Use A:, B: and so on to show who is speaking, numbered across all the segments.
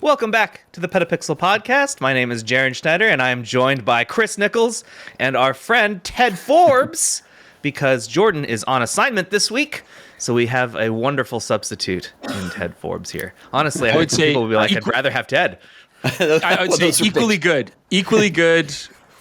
A: Welcome back to the PetaPixel podcast. My name is Jaron Schneider, and I am joined by Chris Nichols and our friend Ted Forbes, because Jordan is on assignment this week. So we have a wonderful substitute in Ted Forbes here. Honestly, I would say people would be like, I'd rather have Ted.
B: I would say equally good. Equally good,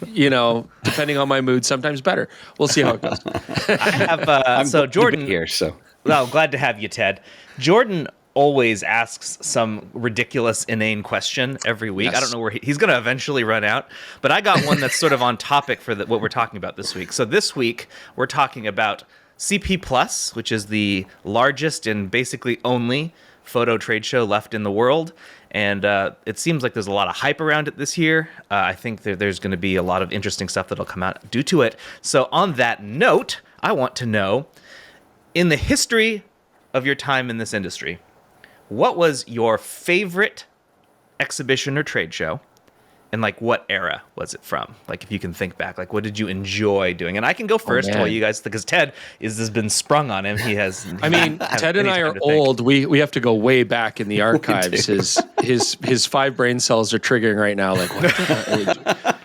B: depending on my mood, sometimes better. We'll see how it goes.
A: I have Jordan
C: here, so.
A: Well, glad to have you, Ted. Jordan always asks some ridiculous, inane question every week. Yes. I don't know where he's going to eventually run out, but I got one that's sort of on topic for what we're talking about this week. So this week, we're talking about CP Plus, which is the largest and basically only photo trade show left in the world. And it seems like there's a lot of hype around it this year. I think there's going to be a lot of interesting stuff that'll come out due to it. So on that note, I want to know, in the history of your time in this industry, what was your favorite exhibition or trade show? And what era was it from? If you can think back, what did you enjoy doing? And I can go first while you guys, because Ted has been sprung on him. He has.
B: Ted and I are old. We have to go way back in the archives. His 5 brain cells are triggering right now.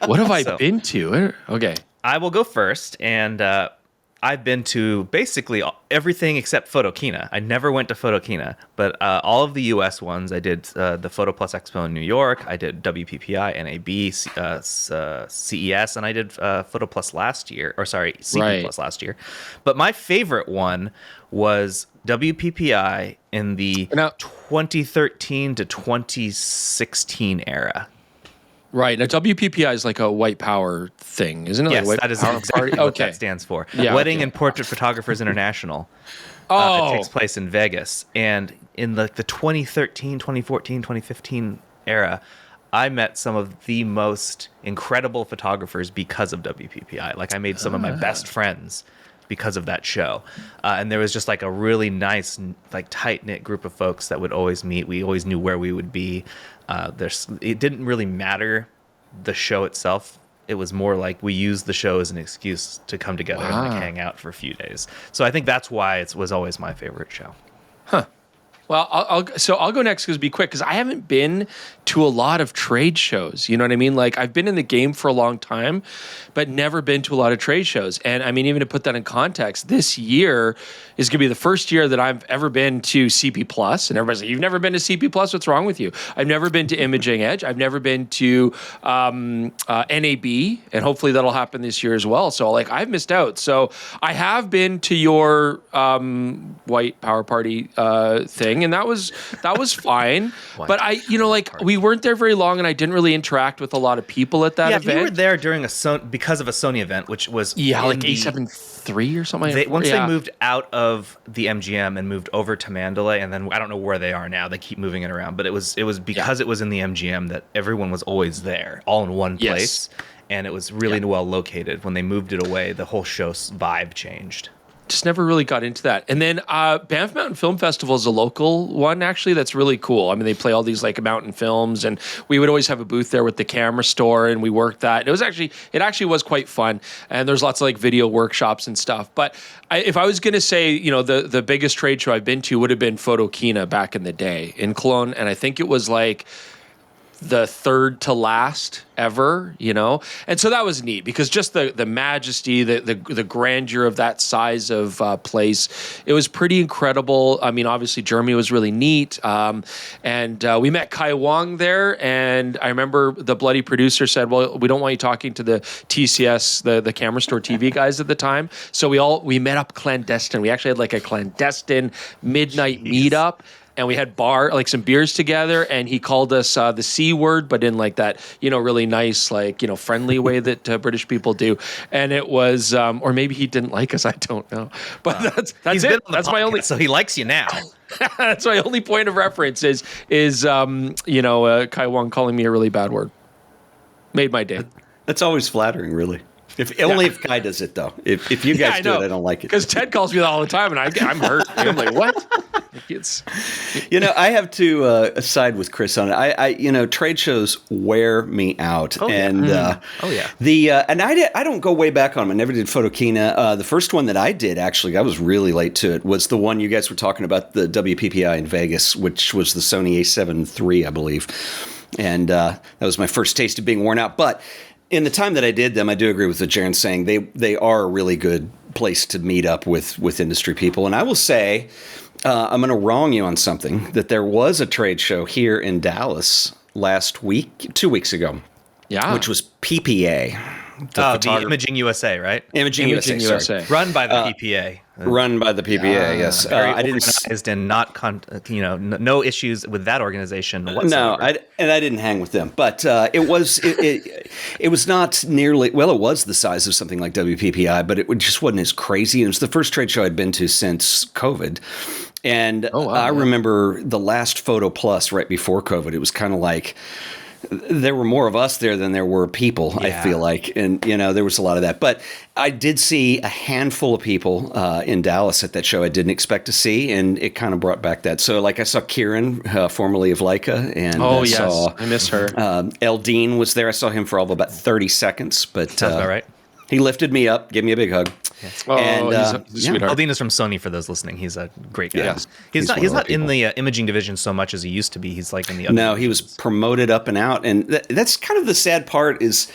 B: What have I been to? Okay,
A: I will go first, and I've been to basically everything except Photokina. I never went to Photokina, but all of the U.S. ones. I did the Photo Plus Expo in New York. I did WPPI, NAB, CES, and I did Photo Plus last year. CP Plus last year. But my favorite one was WPPI in the 2013 to 2016 era.
B: Right. Now, WPPI is like a white power thing, isn't it?
A: Yes, that is exactly what that stands for. Yeah, Wedding and Portrait Photographers International. It takes place in Vegas. And in the 2013, 2014, 2015 era, I met some of the most incredible photographers because of WPPI. I made some of my best friends because of that show. And there was just a really nice, tight-knit group of folks that would always meet. We always knew where we would be. It didn't really matter the show itself. It was more we used the show as an excuse to come together and hang out for a few days. So I think that's why it was always my favorite show.
B: Huh. Well, I'll go next because be quick, because I haven't been to a lot of trade shows. You know what I mean? I've been in the game for a long time, but never been to a lot of trade shows. And even to put that in context, this year is going to be the first year that I've ever been to CP Plus. And everybody's like, "You've never been to CP Plus? What's wrong with you?" I've never been to Imaging Edge. I've never been to NAB, and hopefully that'll happen this year as well. So I've missed out. So I have been to your white power party thing. And that was fine. But we weren't there very long, and I didn't really interact with a lot of people at that event.
A: You were there during because of a Sony event, which was
B: A7 III or something.
A: Once they moved out of the MGM and moved over to Mandalay, and then I don't know where they are now. They keep moving it around, but it was because it was in the MGM that everyone was always there, all in one place, and it was really well located. When they moved it away, the whole show's vibe changed.
B: Just never really got into that. And then Banff Mountain Film Festival is a local one, actually, that's really cool. They play all these mountain films, and we would always have a booth there with the camera store, and we worked that. It actually was quite fun, and there's lots of video workshops and stuff. But if I was going to say, the biggest trade show I've been to would have been Photokina back in the day in Cologne, and I think it was the third to last ever, and so that was neat because just the majesty, the grandeur of that size of place, it was pretty incredible. Obviously Germany was really neat, and we met Kai Wang there, and I remember the bloody producer said, "Well, we don't want you talking to the TCS, the camera store TV guys at the time." So we met up clandestine. We actually had a clandestine midnight meetup. And we had some beers together, and he called us the C word, but in that, really nice, friendly way that British people do. And it was, or maybe he didn't like us, I don't know. But that's it. That's my only.
A: So he likes you now.
B: That's my only point of reference is Kai Wang calling me a really bad word. Made my day.
C: That's always flattering, really. If Kai does it, though. If you guys do it, I don't like it.
B: Because Ted calls me that all the time, and I'm hurt. I'm like, what? It's
C: I have to side with Chris on it. Trade shows wear me out, and I don't go way back on them. I never did Photokina. The first one that I did, actually, I was really late to it, was the one you guys were talking about, the WPPI in Vegas, which was the Sony A7 III, I believe, and that was my first taste of being worn out. But in the time that I did them, I do agree with what Jaron's saying. They are a really good place to meet up with industry people, and I will say. I'm going to wrong you on something, that there was a trade show here in Dallas last week, 2 weeks ago, which was PPA.
A: The Imaging USA, right?
C: Imaging USA.
A: Run by the PPA.
C: Run by the PPA, yes.
A: Very
C: I didn't
A: organized and not, no issues with that organization whatsoever.
C: No, I didn't hang with them, but it was not nearly, well, it was the size of something like WPPI, but it just wasn't as crazy. It was the first trade show I'd been to since COVID. And I remember the last Photo Plus right before COVID, it was kind of like, there were more of us there than there were people, I feel like. And, there was a lot of that. But I did see a handful of people in Dallas at that show I didn't expect to see, and it kind of brought back that. So, I saw Kieran, formerly of Leica, and
B: I miss her.
C: Eldine was there. I saw him for all of about 30 seconds. But
A: Sounds about right.
C: He lifted me up, gave me a big hug.
B: And he's a sweetheart.
A: Eldine is from Sony, for those listening. He's a great guy.
C: Yeah.
A: He's not in the imaging division so much as he used to be. He's like in the other
C: No, he was promoted up and out. And that's kind of the sad part is,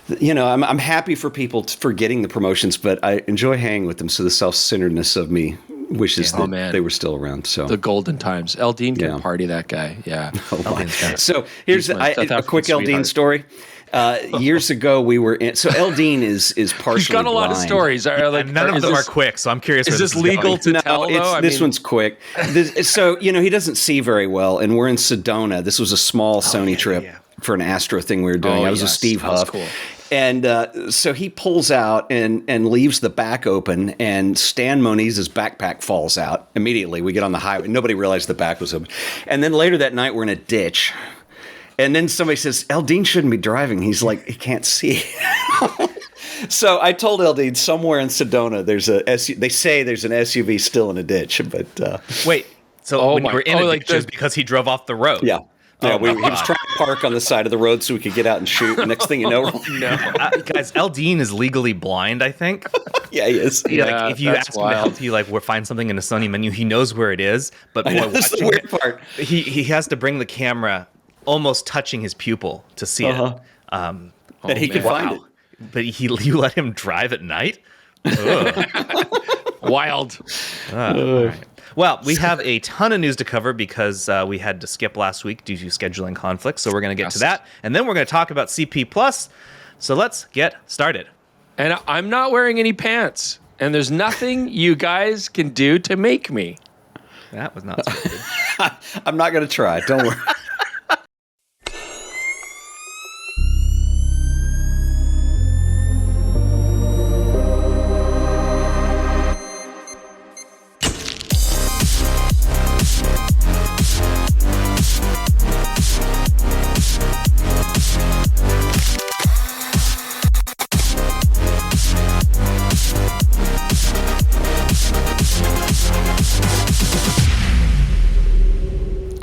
C: I'm happy for people for getting the promotions, but I enjoy hanging with them. So the self-centeredness of me wishes that they were still around. So
B: the golden times. Eldine can party, that guy. Yeah.
C: So here's a quick Eldine story. Years ago, we were in. So Eldine is partially
B: He's got a lot
C: blind.
B: of stories.
A: None of them are quick, so I'm curious.
B: Is this legal to tell?
C: This one's quick. So he doesn't see very well, and we're in Sedona. This was a small Sony trip for an Astro thing we were doing. I was with Steve Huff. Cool. And so he pulls out and leaves the back open, and Stan Moniz's backpack falls out immediately. We get on the highway. Nobody realized the back was open. And then later that night, we're in a ditch. And then somebody says, Eldine shouldn't be driving. He's like, he can't see. So I told Eldine somewhere in Sedona, they say there's an SUV still in a ditch. But
A: wait, so when you were in a ditch, it was because he drove off the road?
C: Yeah. He was trying to park on the side of the road so we could get out and shoot. Next thing you know,
A: guys, Eldine is legally blind, I think.
C: Yeah, he is.
A: If you ask him to help you, we'll find something in a Sony menu, he knows where it is. But boy,
C: that's the weird part.
A: He has to bring the camera almost touching his pupil to see it.
C: And he can find it.
A: But you let him drive at night?
B: Wild.
A: All right. Well, we have a ton of news to cover because we had to skip last week due to scheduling conflicts. So we're going to get to that. And then we're going to talk about CP+. So let's get started.
B: And I'm not wearing any pants. And there's nothing you guys can do to make me.
A: That was not so good.
C: I'm not going to try. Don't worry.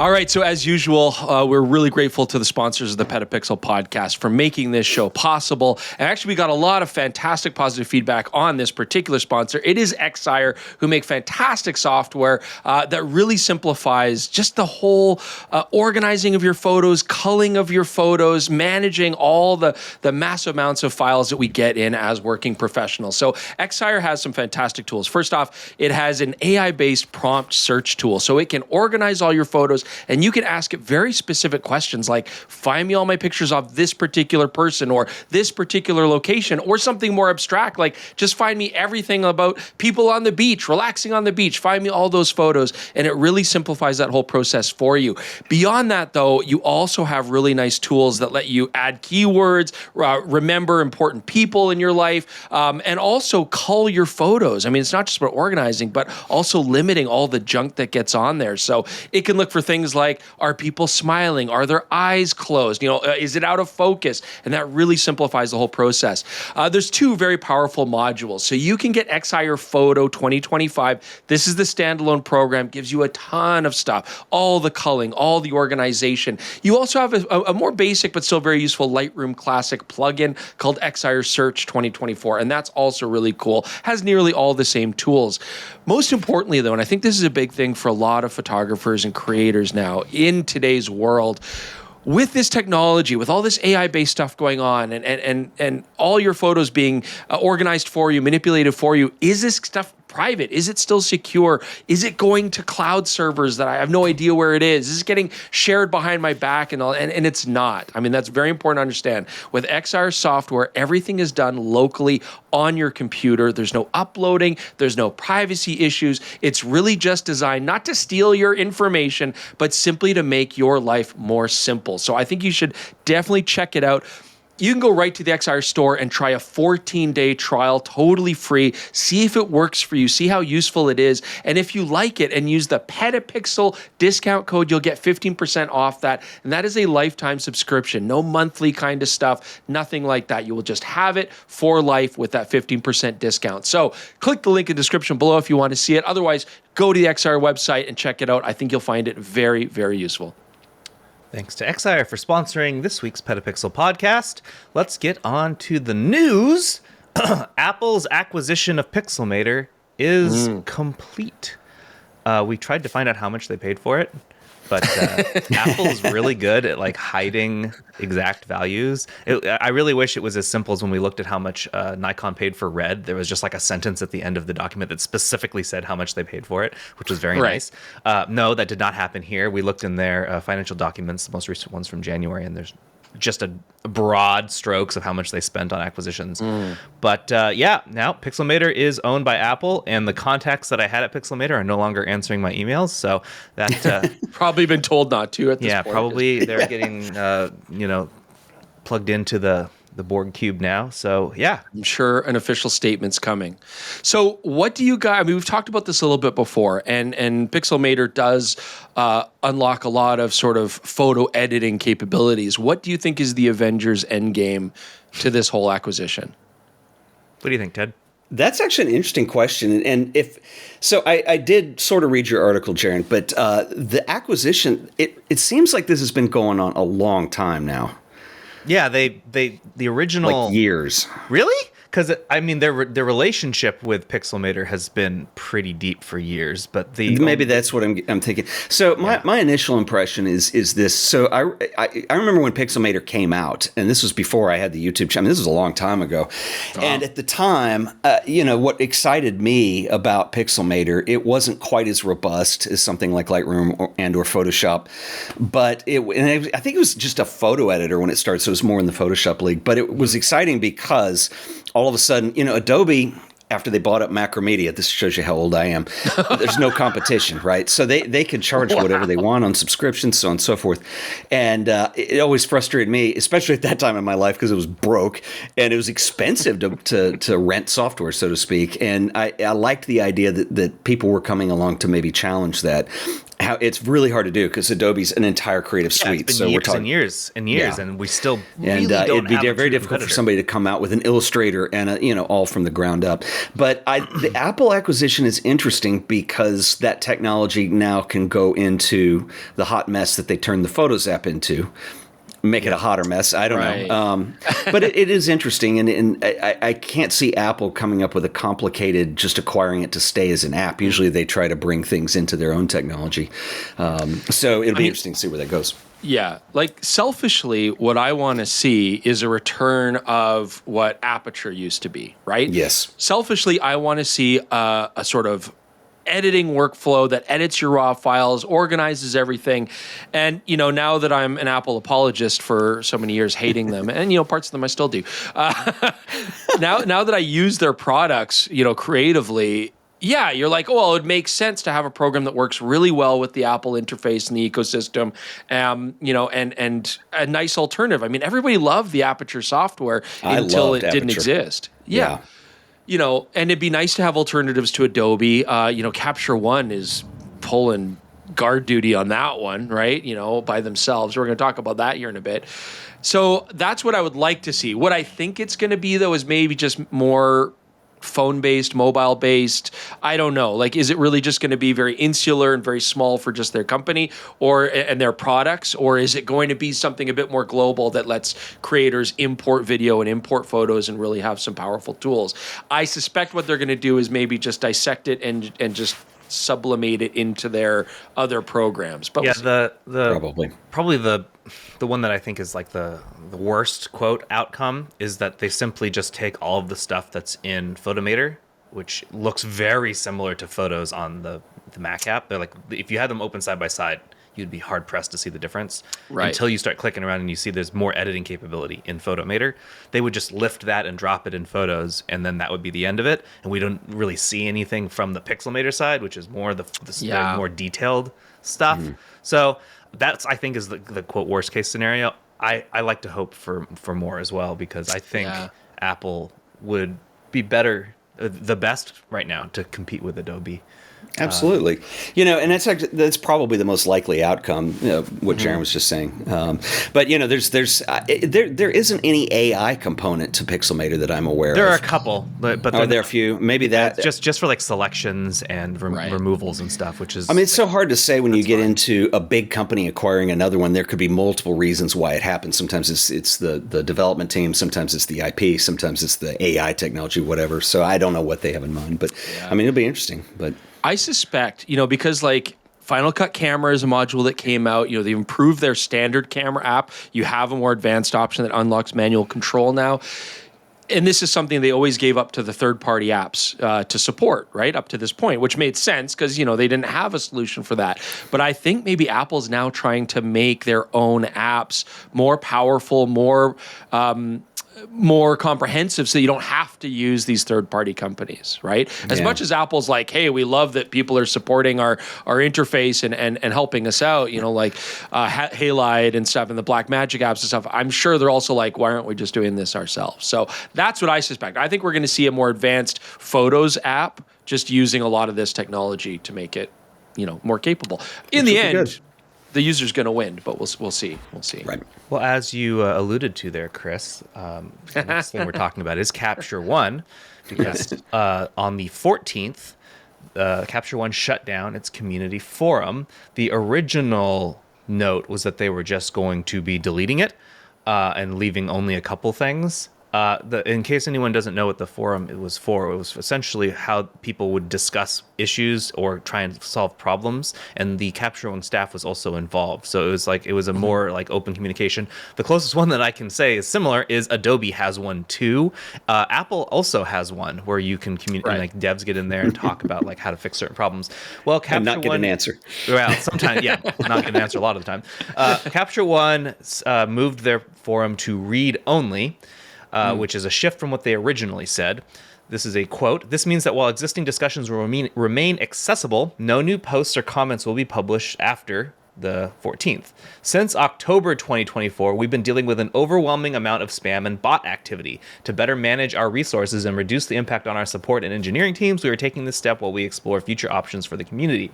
B: All right, so as usual, we're really grateful to the sponsors of the PetaPixel podcast for making this show possible. And actually, we got a lot of fantastic positive feedback on this particular sponsor. It is Excire, who make fantastic software that really simplifies just the whole organizing of your photos, culling of your photos, managing all the massive amounts of files that we get in as working professionals. So Excire has some fantastic tools. First off, it has an AI-based prompt search tool, so it can organize all your photos, and you can ask it very specific questions like, find me all my pictures of this particular person or this particular location, or something more abstract like, just find me everything about people on the beach, relaxing on the beach, find me all those photos, and it really simplifies that whole process for you. Beyond that, though, you also have really nice tools that let you add keywords, remember important people in your life, and also cull your photos. I mean, it's not just about organizing, but also limiting all the junk that gets on there. So it can look for things things like, are people smiling? Are their eyes closed? Is it out of focus? And that really simplifies the whole process. There's two very powerful modules. So you can get Excire Foto 2025. This is the standalone program, gives you a ton of stuff, all the culling, all the organization. You also have a more basic but still very useful Lightroom Classic plugin called Excire Search 2024, and that's also really cool. Has nearly all the same tools. Most importantly, though, and I think this is a big thing for a lot of photographers and creators now in today's world, with this technology, with all this AI-based stuff going on, and all your photos being organized for you, manipulated for you, is this stuff private? Is it still secure? Is it going to cloud servers that I have no idea where it is? Is it getting shared behind my back and all? And it's not. I mean, that's very important to understand. With Excire software, everything is done locally on your computer. There's no uploading. There's no privacy issues. It's really just designed not to steal your information, but simply to make your life more simple. So I think you should definitely check it out. You can go right to the Excire store and try a 14-day trial, totally free. See if it works for you. See how useful it is. And if you like it and use the PetaPixel discount code, you'll get 15% off that. And that is a lifetime subscription. No monthly kind of stuff, nothing like that. You will just have it for life with that 15% discount. So click the link in the description below if you want to see it. Otherwise, go to the Excire website and check it out. I think you'll find it very, very useful.
A: Thanks to Excire for sponsoring this week's PetaPixel podcast. Let's get on to the news. Apple's acquisition of Pixelmator is complete. We tried to find out how much they paid for it, but Apple's really good at like hiding exact values. I really wish it was as simple as when we looked at how much Nikon paid for Red. There was just like a sentence at the end of the document that specifically said how much they paid for it, which was very nice. No, that did not happen here. We looked in their financial documents, the most recent ones from January, and there's just a broad strokes of how much they spent on acquisitions. But now Pixelmator is owned by Apple, and the contacts that I had at Pixelmator are no longer answering my emails. So that
B: probably been told not to at this point.
A: Probably they're getting plugged into the Borg cube now. So yeah,
B: I'm sure an official statement's coming. So what do you guys, I mean, we've talked about this a little bit before, and Pixelmator does unlock a lot of sort of photo editing capabilities. What do you think is the Avengers Endgame to this whole acquisition?
A: What do you think, Ted?
C: That's actually an interesting question. And I did sort of read your article, Jaron, but the acquisition, it seems like this has been going on a long time now.
A: Yeah, the original
C: like years.
A: Really? Because I mean, their relationship with Pixelmator has been pretty deep for years, but
C: maybe that's what I'm thinking. So my initial impression is this. So I remember when Pixelmator came out, and this was before I had the YouTube channel. This was a long time ago, and at the time, what excited me about Pixelmator, it wasn't quite as robust as something like Lightroom or Photoshop, but I think it was just a photo editor when it started, so it was more in the Photoshop league. But it was exciting because all of a sudden, Adobe, after they bought up Macromedia, this shows you how old I am, there's no competition, right? So they can charge whatever they want on subscriptions, so on and so forth. And it always frustrated me, especially at that time in my life, because it was broke and it was expensive to rent software, so to speak. And I liked the idea that people were coming along to maybe challenge that. How it's really hard to do because Adobe's an entire creative suite.
A: It's been
C: so
A: years
C: we're talking
A: and years and years, and we still really
C: it'd be very difficult for somebody to come out with an Illustrator and all from the ground up. But the Apple acquisition is interesting because that technology now can go into the hot mess that they turned the Photos app into. Make it a hotter mess. I don't know. But it is interesting. And I can't see Apple coming up with a complicated, just acquiring it to stay as an app. Usually they try to bring things into their own technology. So it'll be interesting to see where that goes.
B: Yeah. Like selfishly, what I want to see is a return of what Aperture used to be, right?
C: Yes.
B: Selfishly, I want to see a sort of editing workflow that edits your RAW files, organizes everything. And, now that I'm an Apple apologist for so many years, hating them, and, parts of them I still do. Now that I use their products, creatively, yeah, you're like, oh, well, it makes sense to have a program that works really well with the Apple interface and the ecosystem, and a nice alternative. I mean, everybody loved the Aperture software until it didn't exist. Yeah. And it'd be nice to have alternatives to Adobe. Capture One is pulling guard duty on that one, right? You know, by themselves. We're going to talk about that here in a bit. So that's what I would like to see. What I think it's going to be, though, is maybe just more phone-based, mobile-based. I don't know. Like, is it really just going to be very insular and very small for just their company and their products? Or is it going to be something a bit more global that lets creators import video and import photos and really have some powerful tools? I suspect what they're going to do is maybe just dissect it and just sublimate it into their other programs. But
A: yeah,
C: probably
A: the one that I think is like the worst quote outcome is that they simply just take all of the stuff that's in Photomator, which looks very similar to photos on the Mac app. They're like, if you had them open side by side, you'd be hard pressed to see the difference until you start clicking around and you see there's more editing capability in Photomator. They would just lift that and drop it in Photos, and then that would be the end of it. And we don't really see anything from the Pixelmator side, which is more the more detailed stuff. So that's, I think, is the quote worst case scenario. I like to hope for more as well, because I think Apple would be better, the best right now to compete with Adobe.
C: Absolutely. And that's probably the most likely outcome, what Jaron was just saying. But, there isn't any AI component to Pixelmator that I'm aware of.
A: There are a couple, but
C: are there a few? Maybe that
A: just for like selections and removals and stuff, which is.
C: I mean, it's so hard to say when you get into a big company acquiring another one. There could be multiple reasons why it happens. Sometimes it's the development team. Sometimes it's the IP. Sometimes it's the AI technology, whatever. So I don't know what they have in mind. But I mean, it'll be interesting. But
B: I suspect, because like Final Cut Camera is a module that came out, they improved their standard camera app. You have a more advanced option that unlocks manual control now. And this is something they always gave up to the third-party apps to support, right, up to this point, which made sense because, they didn't have a solution for that. But I think maybe Apple's now trying to make their own apps more powerful, more comprehensive, so you don't have to use these third-party companies, right? As much as Apple's like, hey, we love that people are supporting our interface and helping us out, like Halide and stuff and the Blackmagic apps and stuff, I'm sure they're also like, why aren't we just doing this ourselves? So that's what I suspect. I think we're going to see a more advanced Photos app just using a lot of this technology to make it, more capable. In the end, the user's going to win, but we'll see. We'll see.
C: Right.
A: Well, as you alluded to there, Chris, the next thing we're talking about is Capture One, because on the 14th, Capture One shut down its community forum. The original note was that they were just going to be deleting it and leaving only a couple things. In case anyone doesn't know what the forum it was essentially how people would discuss issues or try and solve problems, and the Capture One staff was also involved. So it was a more like open communication. The closest one that I can say is similar is Adobe has one too. Apple also has one where you can communicate, like devs get in there and talk about like how to fix certain problems. Well, Capture
C: and not get
A: One,
C: an answer.
A: Well, sometimes, not get an answer a lot of the time. Capture One moved their forum to read only. Which is a shift from what they originally said. This is a quote. "This means that while existing discussions will remain accessible, no new posts or comments will be published after the 14th. Since October 2024, we've been dealing with an overwhelming amount of spam and bot activity. To better manage our resources and reduce the impact on our support and engineering teams, we are taking this step while we explore future options for the community."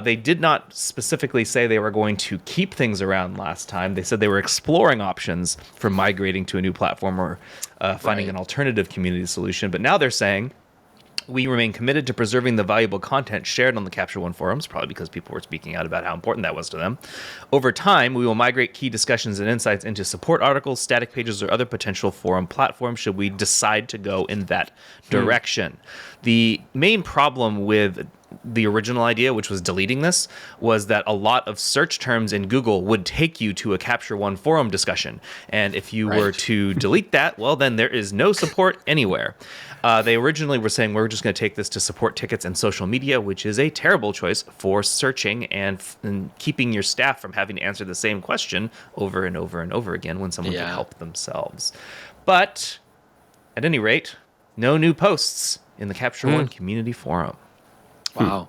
A: They did not specifically say they were going to keep things around last time. They said they were exploring options for migrating to a new platform or finding an alternative community solution. But now they're saying, we remain committed to preserving the valuable content shared on the Capture One forums, probably because people were speaking out about how important that was to them. Over time, we will migrate key discussions and insights into support articles, static pages, or other potential forum platforms should we decide to go in that direction. The main problem with the original idea, which was deleting this, was that a lot of search terms in Google would take you to a Capture One forum discussion. And if you were to delete that, well, then there is no support anywhere. They originally were saying we're just going to take this to support tickets and social media, which is a terrible choice for searching and keeping your staff from having to answer the same question over and over and over again when someone can help themselves. But at any rate, no new posts in the Capture One community forum.
B: Wow.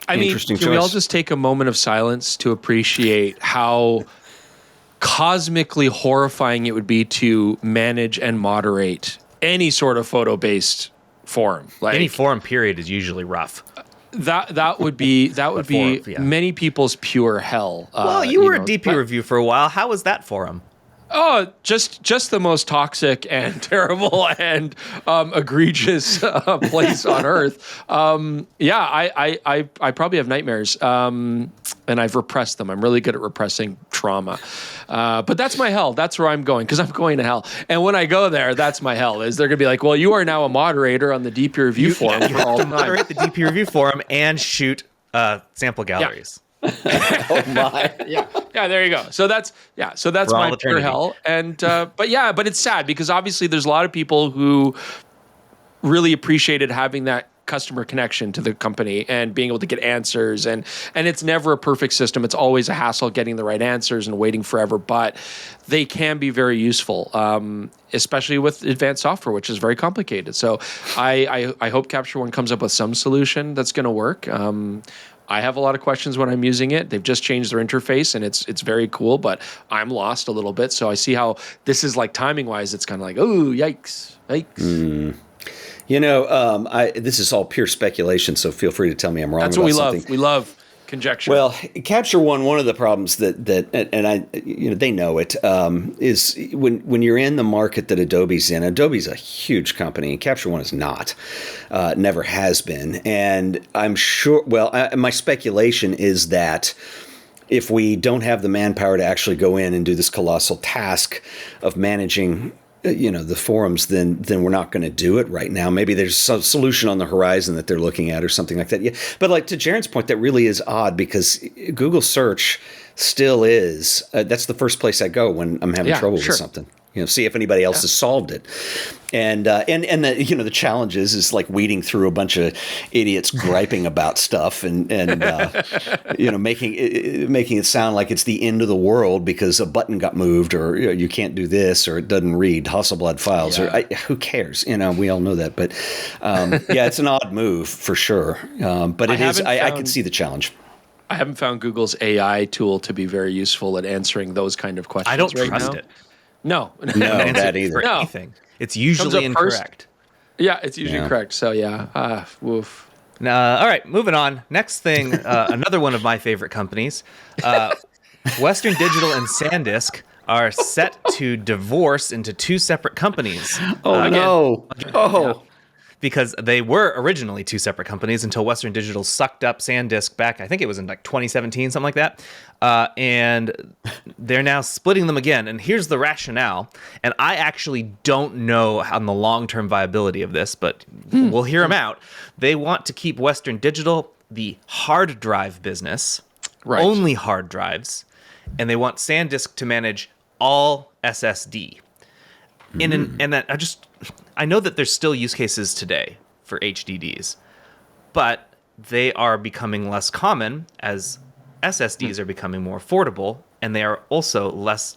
B: I mean, can we all just take a moment of silence to appreciate how cosmically horrifying it would be to manage and moderate any sort of photo-based forum?
A: Any forum period is usually rough.
B: That would be many people's pure hell.
A: Well, you were a DP review for a while. How was that forum?
B: Oh, just the most toxic and terrible and egregious place on earth. I probably have nightmares, and I've repressed them. I'm really good at repressing trauma, but that's my hell. That's where I'm going because I'm going to hell. And when I go there, that's my hell. Is they're gonna be like, well, you are now a moderator on the DP review forum for all time.
A: Moderate the DP review forum and shoot sample galleries.
B: Yeah. Oh my! Yeah, there you go. So that's my pure hell. And but it's sad because obviously there's a lot of people who really appreciated having that customer connection to the company and being able to get answers. And it's never a perfect system. It's always a hassle getting the right answers and waiting forever. But they can be very useful, especially with advanced software, which is very complicated. So I hope Capture One comes up with some solution that's going to work. I have a lot of questions when I'm using it. They've just changed their interface, and it's very cool, but I'm lost a little bit. So I see how this is like timing-wise. It's kind of like, oh, yikes.
C: This is all pure speculation, so feel free to tell me I'm wrong.
B: That's what we love. We love conjecture.
C: Well, Capture One of the problems that they know it, is when you're in the market that Adobe's in. Adobe's a huge company, and Capture One is not, never has been. And I'm sure. Well, my speculation is that if we don't have the manpower to actually go in and do this colossal task of managing the forums, then we're not going to do it right now. Maybe there's some solution on the horizon that they're looking at or something like that. Yeah. But like to Jaren's point, that really is odd because Google search still is, that's the first place I go when I'm having trouble with something. See if anybody else has solved it. And the challenge is like weeding through a bunch of idiots griping about stuff and making it sound like it's the end of the world because a button got moved or you can't do this or it doesn't read Hasselblad files or who cares? We all know that. But it's an odd move for sure. But I can see the challenge.
B: I haven't found Google's AI tool to be very useful at answering those kind of questions.
A: I don't trust it.
B: No,
C: that either.
A: No. Anything. It's usually incorrect.
B: It's usually correct. So woof.
A: All right, moving on. Next thing, another one of my favorite companies, Western Digital and SanDisk are set to divorce into two separate companies. Because they were originally two separate companies until Western Digital sucked up SanDisk back, I think it was in like 2017, something like that. And they're now splitting them again. And here's the rationale. And I actually don't know on the long-term viability of this, but we'll hear them out. They want to keep Western Digital, the hard drive business, only hard drives. And they want SanDisk to manage all SSD. I know that there's still use cases today for HDDs, but they are becoming less common as SSDs are becoming more affordable, and they are also less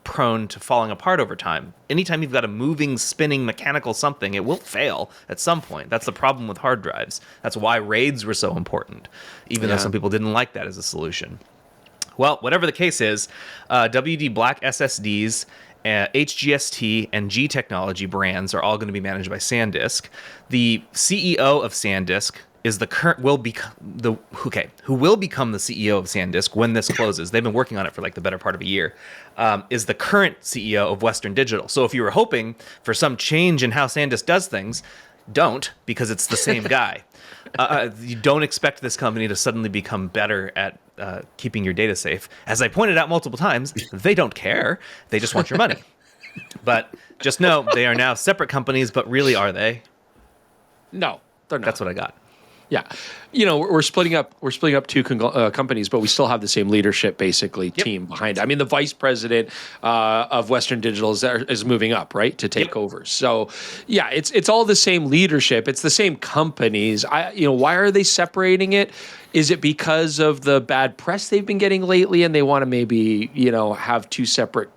A: prone to falling apart over time. Anytime you've got a moving, spinning, mechanical something, it will fail at some point. That's the problem with hard drives. That's why RAIDs were so important, even though some people didn't like that as a solution. Well, whatever the case is, WD Black SSDs, HGST and G Technology brands are all going to be managed by SanDisk. The CEO of SanDisk is who will become the CEO of SanDisk when this closes. They've been working on it for like the better part of a year. Is the current CEO of Western Digital. So if you were hoping for some change in how SanDisk does things, don't, because it's the same guy. You don't expect this company to suddenly become better at keeping your data safe. As I pointed out multiple times, they don't care. They just want your money. But just know they are now separate companies, but really are they?
B: No, they're not.
A: That's what I got.
B: Yeah. We're splitting up two companies, but we still have the same leadership, basically, team behind it. I mean, the vice president of Western Digital is moving up, right, to take over. So, it's all the same leadership. It's the same companies. Why are they separating it? Is it because of the bad press they've been getting lately and they want to maybe, have two separate,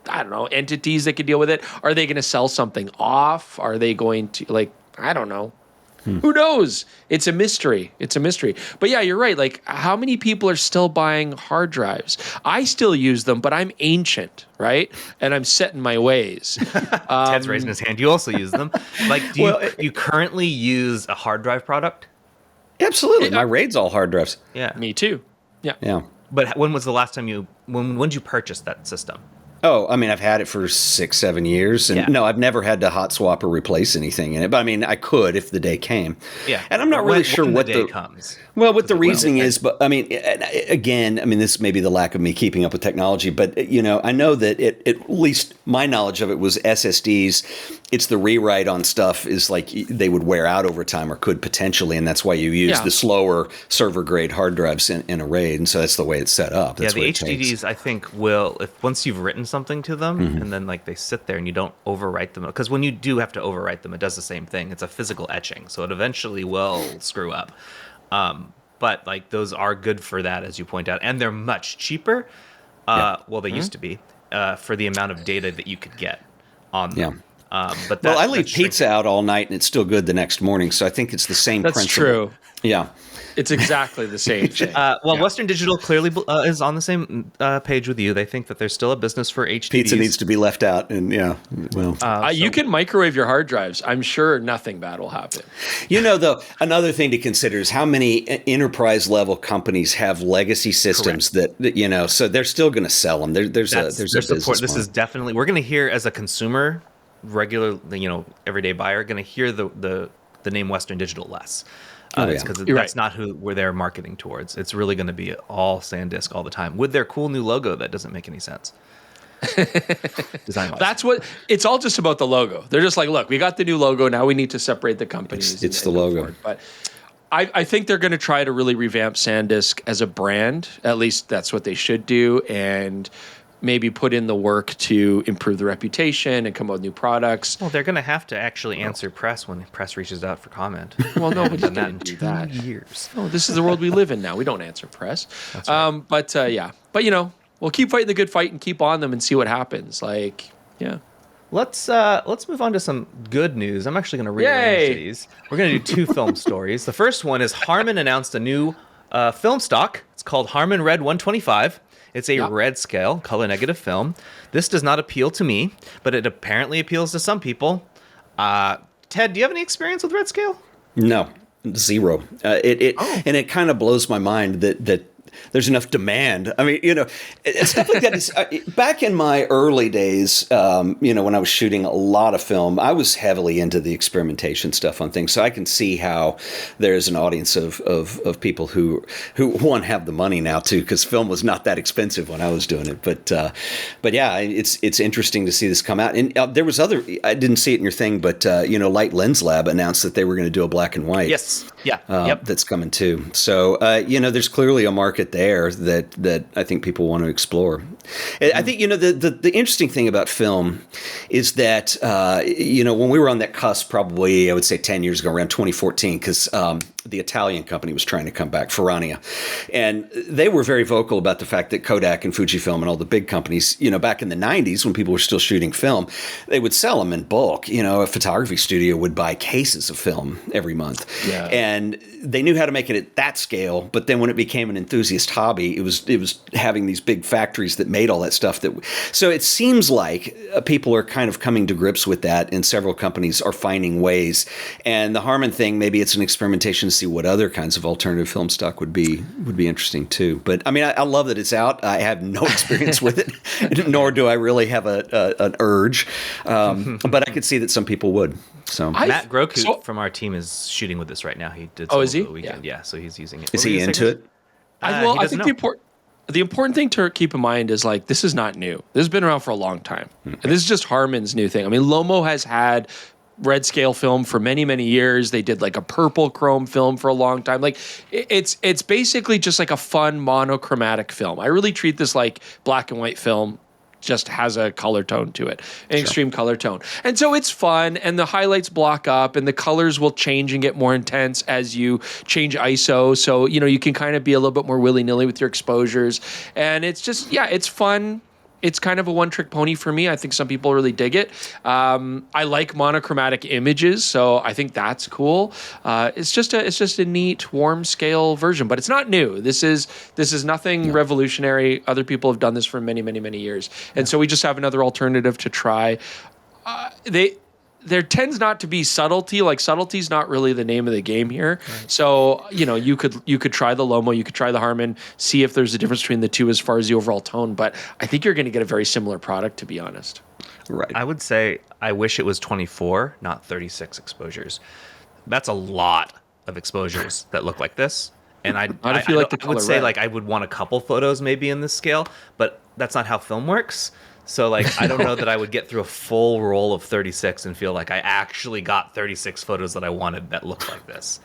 B: entities that can deal with it? Are they going to sell something off? Are they going to, I don't know. Who knows? It's a mystery. But yeah, you're right. Like, how many people are still buying hard drives? I still use them, but I'm ancient, right? And I'm set in my ways.
A: Ted's raising his hand. You also use them. Like, do you currently use a hard drive product?
C: Absolutely. My RAID's all hard drives.
A: Yeah.
B: Me too. Yeah.
C: Yeah.
A: But when was the last time when did you purchase that system?
C: Oh, I mean, I've had it for 6-7 years, and no, I've never had to hot swap or replace anything in it. But I mean, I could if the day came.
A: Yeah,
C: and I'm not really sure
A: when
C: what
A: the day comes.
C: Well, what the reasoning is, but I mean, again, I mean, this may be the lack of me keeping up with technology, but I know that at least my knowledge of it was SSDs. It's the rewrite on stuff is like they would wear out over time or could potentially, and that's why you use the slower server grade hard drives in a RAID, and so that's the way it's set up. That's
A: the HDDs, I think, will if once you've written something to them, and then like they sit there and you don't overwrite them, because when you do have to overwrite them, it does the same thing. It's a physical etching, so it eventually will screw up. But like those are good for that, as you point out, and they're much cheaper. Well, they used to be for the amount of data that you could get on them. But
C: I leave pizza out all night and it's still good the next morning. So I think it's the same principle.
B: That's true.
C: Yeah.
B: It's exactly the same thing.
A: Western Digital clearly is on the same page with you. They think that there's still a business for HDDs.
C: Pizza needs to be left out, and
B: you can microwave your hard drives. I'm sure nothing bad will happen.
C: Though, another thing to consider is how many enterprise level companies have legacy systems that so they're still going to sell them. There's a business
A: support. This is definitely we're going to hear as a consumer, regular everyday buyer, going to hear the name Western Digital less. Because that's not where they're marketing towards. It's really going to be all SanDisk all the time with their cool new logo that doesn't make any sense. Design-wise.
B: That's what it's all just about the logo. They're just like, look, we got the new logo. Now we need to separate the companies.
C: It's the logo.
B: But I think they're going to try to really revamp SanDisk as a brand. At least that's what they should do. And maybe put in the work to improve the reputation and come out with new products.
A: Well, they're going to have to actually answer press when press reaches out for comment.
B: Well, nobody's going to do that.
A: 2 years.
B: Oh, this is the world we live in now. We don't answer press.
A: That's right.
B: But we'll keep fighting the good fight and keep on them and see what happens.
A: Let's move on to some good news. I'm actually going to rearrange these. We're going to do 2 film stories. The first one is Harman announced a new film stock. It's called Harman Red 125. It's a red scale, color negative film. This does not appeal to me, but it apparently appeals to some people. Ted, do you have any experience with red scale?
C: No, zero. And it kind of blows my mind that there's enough demand. I mean, stuff like that is back in my early days, when I was shooting a lot of film, I was heavily into the experimentation stuff on things. So I can see how there's an audience of people who one have the money now too, because film was not that expensive when I was doing it. But yeah, it's interesting to see this come out. And there was I didn't see it in your thing, but Light Lens Lab announced that they were going to do a black and white.
A: Yes. Yeah.
C: That's coming too. So there's clearly a market there that I think people want to explore. I think the interesting thing about film is that when we were on that cusp, probably I would say 10 years ago, around 2014, because the Italian company was trying to come back, Ferrania, and they were very vocal about the fact that Kodak and Fujifilm and all the big companies, back in the 90s when people were still shooting film, they would sell them in bulk. A photography studio would buy cases of film every month, and they knew how to make it at that scale. But then when it became an enthusiast hobby, it was having these big factories that made all that stuff. So it seems like people are kind of coming to grips with that, and several companies are finding ways. And the Harman thing, maybe it's an experimentation to see what other kinds of alternative film stock would be interesting too. But I mean, I love that it's out. I have no experience with it, nor do I really have an urge. But I could see that some people would. So
A: Matt Groku from our team is shooting with this right now. He did.
B: Is he?
A: Yeah. So he's using it.
C: Is he into it?
B: I think the important thing to keep in mind is this is not new. This has been around for a long time. And this is just Harman's new thing. I mean, Lomo has had red scale film for many, many years. They did a purple chrome film for a long time. It's basically just a fun monochromatic film. I really treat this like black and white film. Just has a color tone to it, an extreme color tone. And so it's fun, and the highlights block up, and the colors will change and get more intense as you change ISO. So, you can kind of be a little bit more willy-nilly with your exposures. And it's just, it's fun. It's kind of a one-trick pony for me. I think some people really dig it. I like monochromatic images, so I think that's cool. It's just a neat warm scale version, but it's not new. This is nothing revolutionary. Other people have done this for many, many, many years, and so we just have another alternative to try. The there tends not to be subtlety. Like subtlety's not really the name of the game here. Right. So, you could try the Lomo, you could try the Harman, see if there's a difference between the two as far as the overall tone. But I think you're going to get a very similar product, to be honest.
C: Right.
A: I would say I wish it was 24, not 36 exposures. That's a lot of exposures that look like this. And I would say like I would want a couple photos maybe in this scale, but that's not how film works. So like I don't know that I would get through a full roll of 36 and feel like I actually got 36 photos that I wanted that look like this.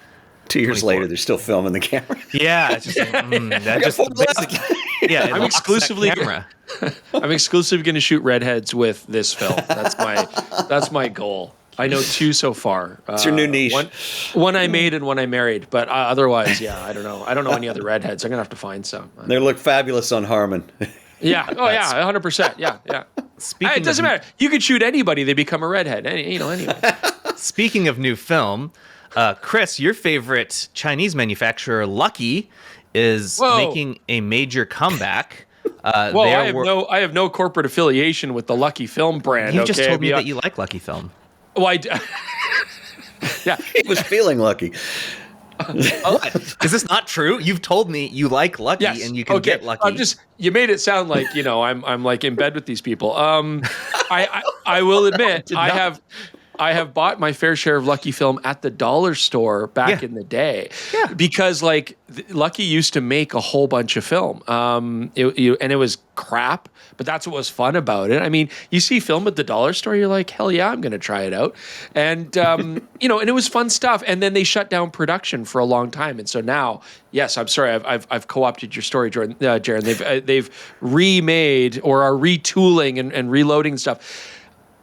C: 2 years
A: 24.
C: later, they're still filming the camera.
A: Yeah, it's just like, that just basically, yeah.
B: I'm exclusively going to shoot redheads with this film. That's my goal. I know 2 so far.
C: It's your new niche.
B: One I made and one I married, but otherwise, yeah, I don't know. I don't know any other redheads. I'm gonna have to find some.
C: They look fabulous on Harman.
B: Yeah. Oh yeah. 100%. Yeah. Yeah. It doesn't matter. You could shoot anybody; they become a redhead. Anyway.
A: Speaking of new film, Chris, your favorite Chinese manufacturer, Lucky, is making a major comeback.
B: I have no corporate affiliation with the Lucky Film brand.
A: You just told me that you like Lucky Film.
B: Well,
C: yeah, he was feeling lucky.
A: Is this not true? You've told me you like Lucky and you can get Lucky.
B: You made it sound like I'm like in bed with these people. I will admit I have bought my fair share of Lucky Film at the dollar store back in the day, because like Lucky used to make a whole bunch of film, and it was crap, but that's what was fun about it. I mean, you see film at the dollar store, you're like, hell yeah, I'm going to try it out, and and it was fun stuff. And then they shut down production for a long time, and so now, yes, I'm sorry, I've co-opted your story, Jaron. They've remade or are retooling and reloading stuff.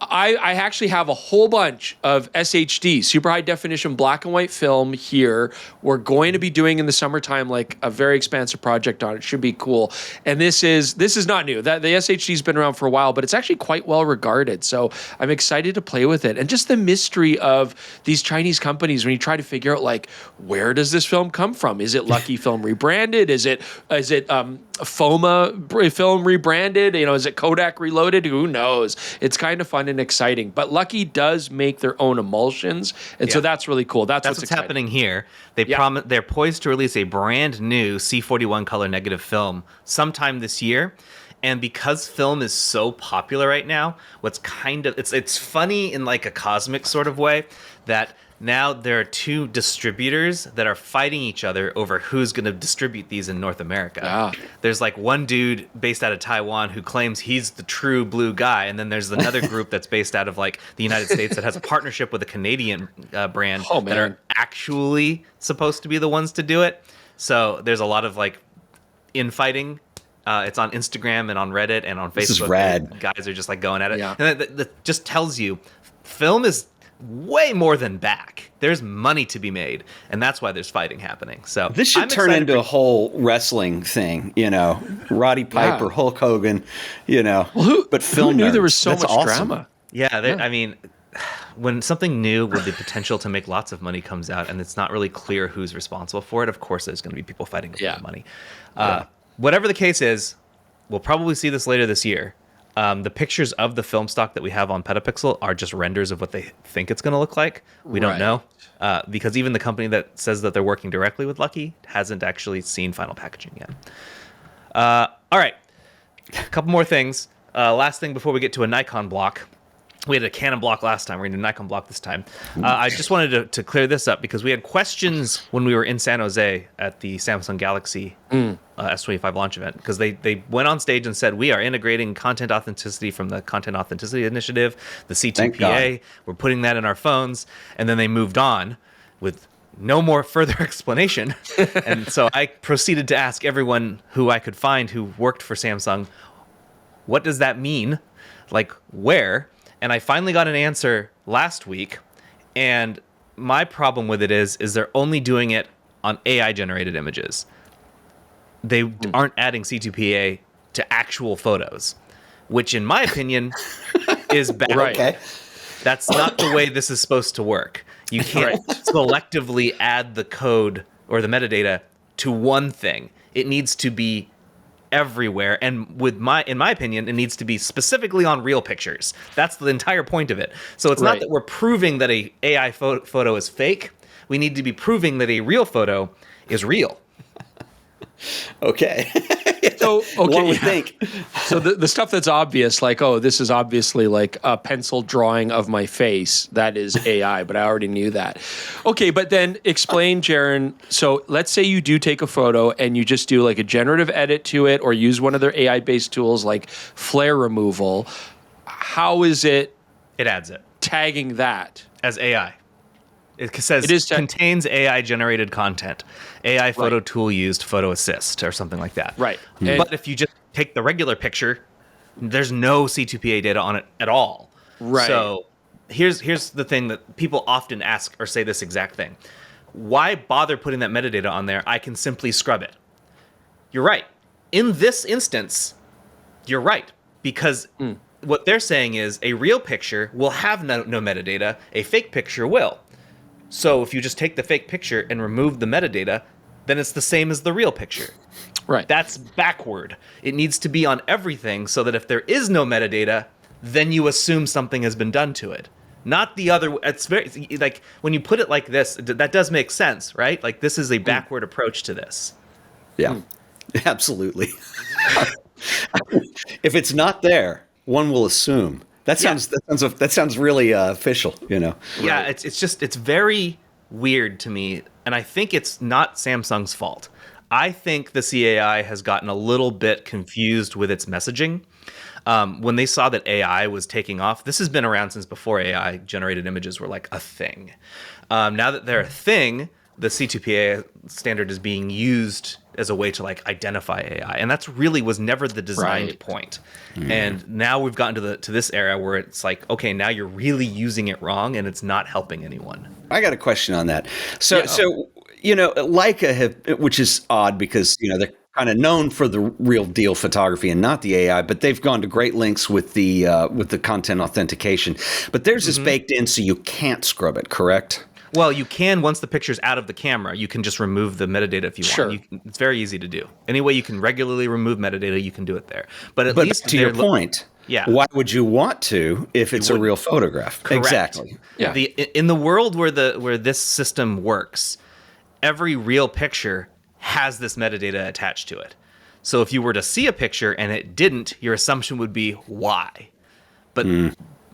B: I actually have a whole bunch of SHD, super high definition black and white film here. We're going to be doing in the summertime like a very expansive project on it. Should be cool. And this is not new. The SHD's been around for a while, but it's actually quite well regarded. So I'm excited to play with it. And just the mystery of these Chinese companies when you try to figure out like, where does this film come from? Is it Lucky Film rebranded? Is it FOMA film rebranded? Is it Kodak reloaded? Who knows? It's kind of fun and exciting, but Lucky does make their own emulsions, and so that's really cool. That's what's
A: happening here. They're poised to release a brand new C41 color negative film sometime this year. And because film is so popular right now, it's funny in like a cosmic sort of way that now there are 2 distributors that are fighting each other over who's going to distribute these in North America. Yeah. There's like one dude based out of Taiwan who claims he's the true blue guy, and then there's another group that's based out of like the United States that has a partnership with a Canadian brand that are actually supposed to be the ones to do it. So there's a lot of like infighting. It's on Instagram and on Reddit and on Facebook. This is rad. Guys are just like going at it. Yeah. And that just tells you film is way more than back. There's money to be made, and that's why there's fighting happening. So
C: this should turn into a whole wrestling thing, Roddy Piper, Hulk Hogan, but film.
B: Who knew there was so much drama?
A: Yeah, I mean, when something new with the potential to make lots of money comes out, and it's not really clear who's responsible for it, of course, there's going to be people fighting over the money. Whatever the case is, we'll probably see this later this year. The pictures of the film stock that we have on PetaPixel are just renders of what they think it's going to look like. We don't know because even the company that says that they're working directly with Lucky hasn't actually seen final packaging yet. All right, a couple more things. Last thing before we get to a Nikon block. We had a Canon block last time. We're going to do a Nikon block this time. I just wanted to clear this up because we had questions when we were in San Jose at the Samsung Galaxy S25 launch event, because they went on stage and said, we are integrating content authenticity from the Content Authenticity Initiative, the C2PA. We're putting that in our phones. And then they moved on with no more further explanation. And so I proceeded to ask everyone who I could find who worked for Samsung, what does that mean? Like, where? And I finally got an answer last week, and my problem with it is they're only doing it on AI-generated images. They aren't adding C2PA to actual photos, which in my opinion is bad.
B: Right. Okay.
A: That's not the way this is supposed to work. You can't selectively add the code or the metadata to one thing. It needs to be everywhere, and in my opinion, it needs to be specifically on real pictures. That's the entire point of it. So it's not that we're proving that a AI photo is fake. We need to be proving that a real photo is real.
C: Okay.
B: So
C: One would think.
B: So the stuff that's obvious, like, oh, this is obviously like a pencil drawing of my face, that is AI, but I already knew that. Okay, but then explain, Jaron. So let's say you do take a photo and you just do like a generative edit to it or use one of their AI-based tools like flare removal. How is it?
A: It adds it.
B: Tagging that.
A: As AI. It says contains AI-generated content. AI photo tool used photo assist or something like that.
B: Right.
A: But if you just take the regular picture, there's no C2PA data on it at all.
B: Right.
A: So here's the thing that people often ask or say this exact thing. Why bother putting that metadata on there? I can simply scrub it. You're right. In this instance, you're right. Because what they're saying is a real picture will have no metadata. A fake picture will. So if you just take the fake picture and remove the metadata, then it's the same as the real picture.
B: Right.
A: That's backward. It needs to be on everything so that if there is no metadata, then you assume something has been done to it. Not the other. It's very like when you put it like this, that does make sense, right? Like this is a backward approach to this.
C: Yeah, absolutely. If it's not there, one will assume. That sounds really official, you know.
A: Yeah, it's very weird to me, and I think it's not Samsung's fault. I think the CAI has gotten a little bit confused with its messaging. When they saw that AI was taking off, this has been around since before AI generated images were like a thing. Now that they're a thing, the C2PA standard is being used as a way to like identify AI, and that's really was never the designed point. And now we've gotten to this era where it's like, okay, now you're really using it wrong, and it's not helping anyone.
C: I got a question on that. So you know, Leica which is odd because you know they're kind of known for the real deal photography and not the AI, but they've gone to great lengths with the content authentication. But theirs is baked in, so you can't scrub it, correct?
A: Well, you can once the picture's out of the camera. You can just remove the metadata if you want. It's very easy to do. Any way you can regularly remove metadata, you can do it there. But at least
C: to your point, why would you want to if it's a real photograph?
A: Correct.
C: Exactly.
A: Yeah. In the world where this system works, every real picture has this metadata attached to it. So if you were to see a picture and it didn't, your assumption would be why. But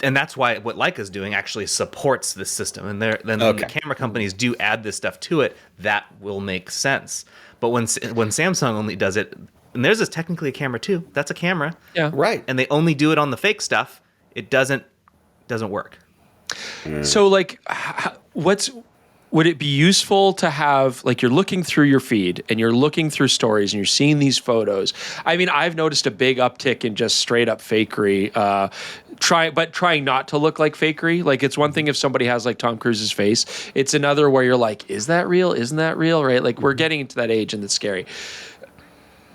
A: and that's why what Leica's doing actually supports this system. And then when the camera companies do add this stuff to it, that will make sense. But when Samsung only does it, and theirs is technically a camera too. That's a camera.
B: Yeah.
C: Right.
A: And they only do it on the fake stuff. It doesn't work.
B: So like would it be useful to have, like, you're looking through your feed and you're looking through stories and you're seeing these photos? I mean, I've noticed a big uptick in just straight up fakery, trying not to look like fakery. Like, it's one thing if somebody has like Tom Cruise's face. It's another where you're like, is that real? Isn't that real? Right? Like, we're getting into that age and it's scary.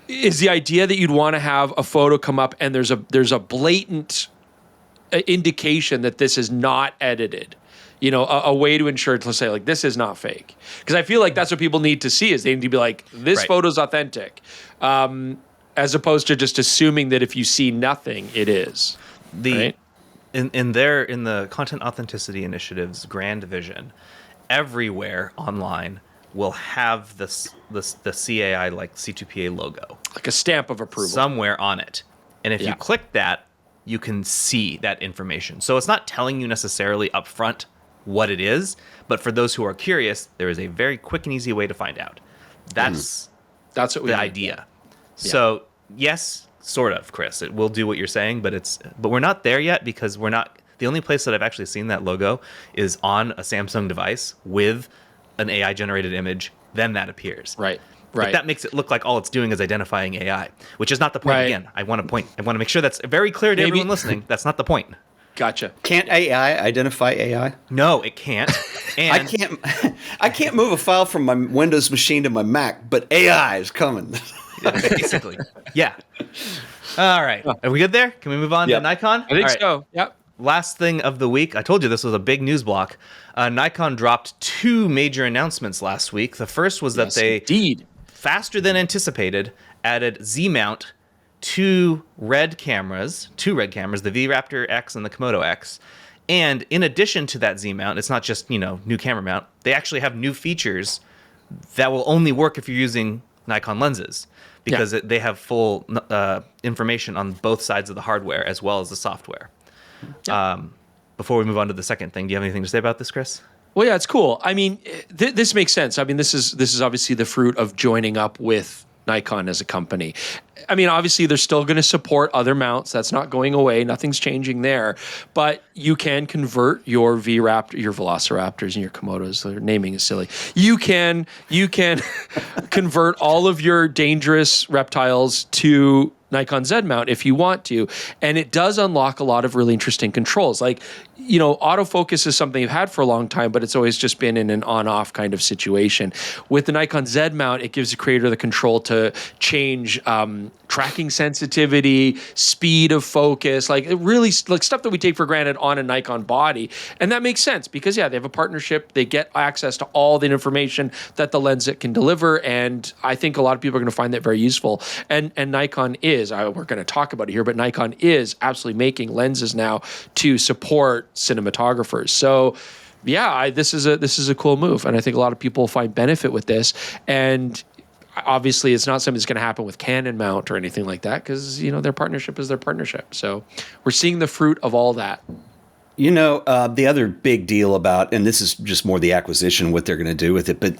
B: Is the idea that you'd want to have a photo come up and there's a blatant indication that this is not edited? You know, a way to ensure to say, like, this is not fake. Because I feel like that's what people need to see, is they need to be like, this photo's authentic. As opposed to just assuming that if you see nothing, it is. Right?
A: In the Content Authenticity Initiative's grand vision, everywhere online will have the CAI, like C2PA logo.
B: Like a stamp of approval.
A: Somewhere on it. And if you click that, you can see that information. So it's not telling you necessarily up front what it is, but for those who are curious, there is a very quick and easy way to find out. That's
B: what we
A: the
B: need.
A: idea. Yeah. So yes, sort of, Chris. It will do what you're saying, but we're not there yet because we're not. The only place that I've actually seen that logo is on a Samsung device with an AI generated image. Then that appears.
B: Right.
A: But that makes it look like all it's doing is identifying AI, which is not the point. Again, I want to make sure that's very clear to everyone listening. That's not the point.
B: Gotcha.
C: Can't AI identify AI?
A: No, it can't. And
C: I can't move a file from my Windows machine to my Mac, but AI is coming.
A: Basically, yeah. All right, are we good there? Can we move on to Nikon?
B: I think so. Yep.
A: Last thing of the week. I told you this was a big news block. Nikon dropped 2 major announcements last week. The first was that they faster than anticipated, added Z mount two Red cameras, the V Raptor X and the Komodo X. And in addition to that Z mount, it's not just, new camera mount. They actually have new features that will only work if you're using Nikon lenses, because they have full information on both sides of the hardware as well as the software. Yeah. Before we move on to the second thing, do you have anything to say about this, Chris?
B: Well, yeah, it's cool. I mean, this makes sense. I mean, this is obviously the fruit of joining up with Nikon as a company. I mean, obviously, they're still going to support other mounts. That's not going away. Nothing's changing there. But you can convert your V-Raptor, your Velociraptors, and your Komodos. Their naming is silly. You can convert all of your dangerous reptiles to Nikon Z mount if you want to. And it does unlock a lot of really interesting controls. Like, autofocus is something you've had for a long time, but it's always just been in an on-off kind of situation. With the Nikon Z mount, it gives the creator the control to change tracking sensitivity, speed of focus, like stuff that we take for granted on a Nikon body. And that makes sense because, they have a partnership. They get access to all the information that the lens can deliver. And I think a lot of people are going to find that very useful. And Nikon is, we're going to talk about it here, but Nikon is absolutely making lenses now to support cinematographers. So this is a cool move. And I think a lot of people find benefit with this. And obviously, it's not something that's going to happen with Canon mount or anything like that because, their partnership is their partnership. So we're seeing the fruit of all that.
C: The other big deal about, and this is just more the acquisition, what they're going to do with it, but,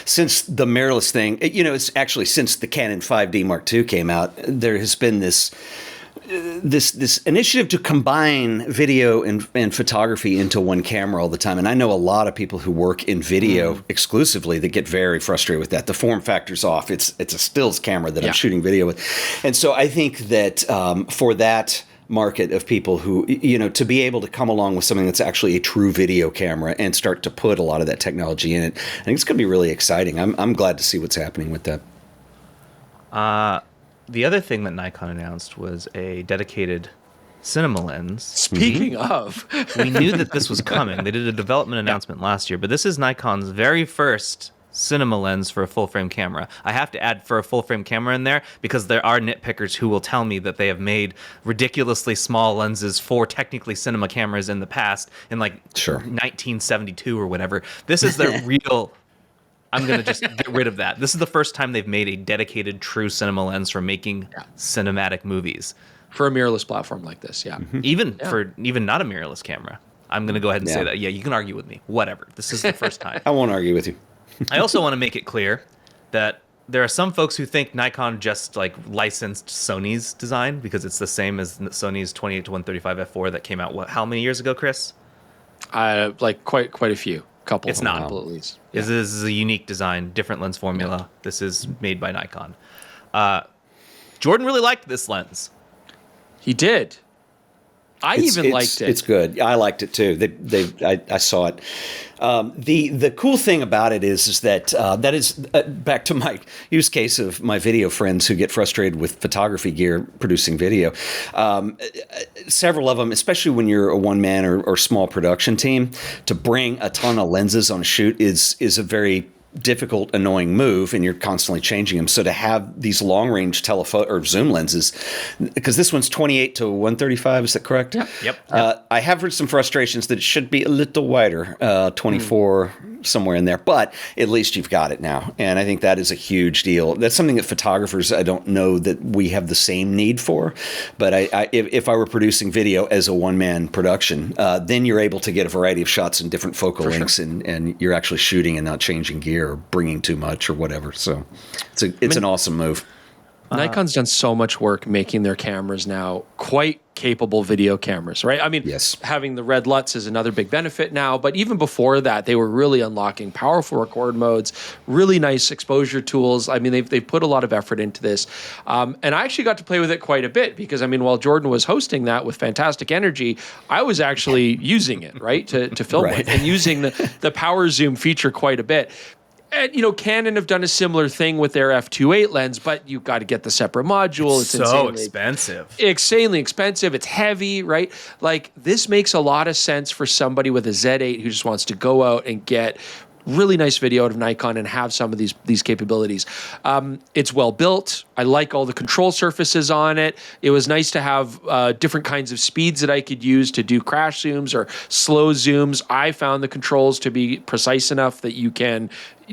C: since the mirrorless thing, it's actually since the Canon 5D Mark II came out, there has been this initiative to combine video and photography into one camera all the time. And I know a lot of people who work in video exclusively that get very frustrated with that. The form factor's off. It's a stills camera that I'm shooting video with. And so I think that for that market of people who, to be able to come along with something that's actually a true video camera and start to put a lot of that technology in it, I think it's going to be really exciting. I'm glad to see what's happening with that.
A: The other thing that Nikon announced was a dedicated cinema lens.
B: Speaking of,
A: we knew that this was coming. They did a development announcement last year, but this is Nikon's very first cinema lens for a full frame camera. I have to add for a full frame camera in there because there are nitpickers who will tell me that they have made ridiculously small lenses for technically cinema cameras in the past in 1972 or whatever. This is their real... I'm going to just get rid of that. This is the first time they've made a dedicated true cinema lens for making cinematic movies.
B: For a mirrorless platform like this,
A: Even not a mirrorless camera. I'm going to go ahead and say that. Yeah, you can argue with me. Whatever. This is the first time.
C: I won't argue with you.
A: I also want to make it clear that there are some folks who think Nikon just licensed Sony's design because it's the same as Sony's 28 to 135 f4 that came out, how many years ago, Chris?
B: Quite a few. Couple.
A: It's not.
B: At least.
A: This is a unique design, different lens formula. Yeah. This is made by Nikon. Jordan really liked this lens.
B: He did. I liked it.
C: It's good. I liked it too. I saw it. The cool thing about it is that that is back to my use case of my video friends who get frustrated with photography gear producing video. Several of them, especially when you're a one-man or small production team, to bring a ton of lenses on a shoot is a very difficult, annoying move, and you're constantly changing them. So to have these long-range telephoto or zoom lenses, because this one's 28 to 135, is that correct?
A: Yep.
C: I have heard some frustrations that it should be a little wider, 24 somewhere in there, but at least you've got it now, and I think that is a huge deal. That's something that photographers, I don't know that we have the same need for, but if I were producing video as a one-man production, then you're able to get a variety of shots in different focal lengths, and you're actually shooting and not changing gear or bringing too much or whatever. So it's an awesome move.
B: Nikon's done so much work making their cameras now quite capable video cameras, right? I mean, having the red LUTs is another big benefit now, but even before that, they were really unlocking powerful record modes, really nice exposure tools. I mean, they've put a lot of effort into this. And I actually got to play with it quite a bit because, I mean, while Jordan was hosting that with fantastic energy, I was actually using it, right, to film with and using the power zoom feature quite a bit. And, Canon have done a similar thing with their f2.8 lens, but you've got to get the separate module.
A: It's so expensive.
B: Insanely expensive. It's heavy, right? Like, this makes a lot of sense for somebody with a Z8 who just wants to go out and get really nice video out of Nikon and have some of these capabilities. It's well built. I like all the control surfaces on it. It was nice to have different kinds of speeds that I could use to do crash zooms or slow zooms. I found the controls to be precise enough that you can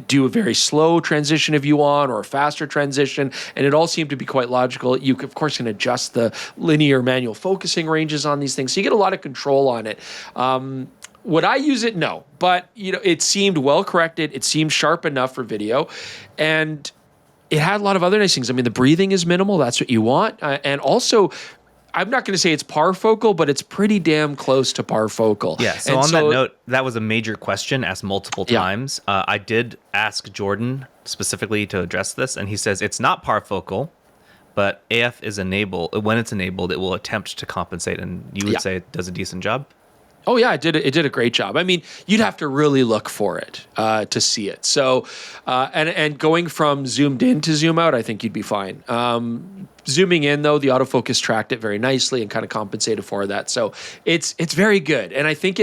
B: do a very slow transition if you want, or a faster transition, and it all seemed to be quite logical. You, of course, can adjust the linear manual focusing ranges on these things, so you get a lot of control on it. Would I use it? No. But, it seemed well corrected. It seemed sharp enough for video. And it had a lot of other nice things. I mean, the breathing is minimal. That's what you want. And also, I'm not going to say it's parfocal, but it's pretty damn close to parfocal.
A: Yeah. So on that note, that was a major question asked multiple times. I did ask Jordan specifically to address this, and he says it's not parfocal, but AF is enabled. When it's enabled, it will attempt to compensate. And you would say it does a decent job?
B: Oh yeah, it did a great job. I mean, you'd have to really look for it to see it. So, and going from zoomed in to zoom out, I think you'd be fine. Zooming in though, the autofocus tracked it very nicely and kind of compensated for that. So it's very good, and I think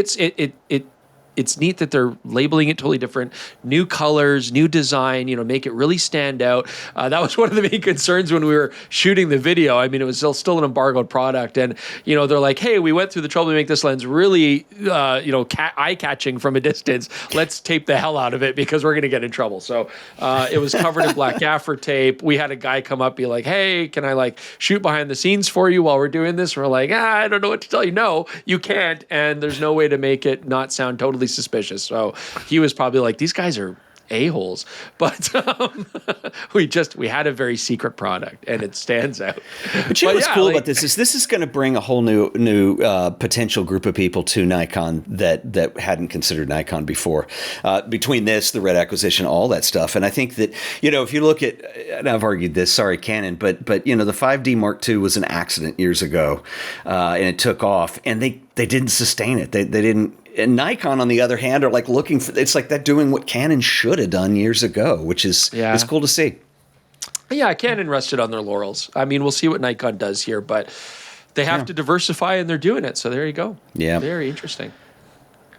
B: it's neat that they're labeling it totally different, new colors, new design, make it really stand out. That was one of the main concerns when we were shooting the video. I mean, it was still an embargoed product, and they're like, hey, we went through the trouble to make this lens really, eye-catching from a distance. Let's tape the hell out of it because we're going to get in trouble. So it was covered in black gaffer tape. We had a guy come up, be like, hey, can I shoot behind the scenes for you while we're doing this? We're like, I don't know what to tell you. No, you can't, and there's no way to make it not sound totally suspicious. So he was probably like, these guys are a-holes, but we had a very secret product, and it stands out.
C: But what's cool about this is going to bring a whole new potential group of people to Nikon that hadn't considered Nikon before. Between this, the Red acquisition, all that stuff, and I think that if you look at, and I've argued this, sorry Canon, but the 5D Mark II was an accident years ago, and it took off, and they didn't sustain it. They didn't. And Nikon, on the other hand, are looking for. It's like they're doing what Canon should have done years ago, which is it's cool to see.
B: Yeah, Canon rested on their laurels. I mean, we'll see what Nikon does here, but they have to diversify, and they're doing it. So there you go. Yeah, very interesting.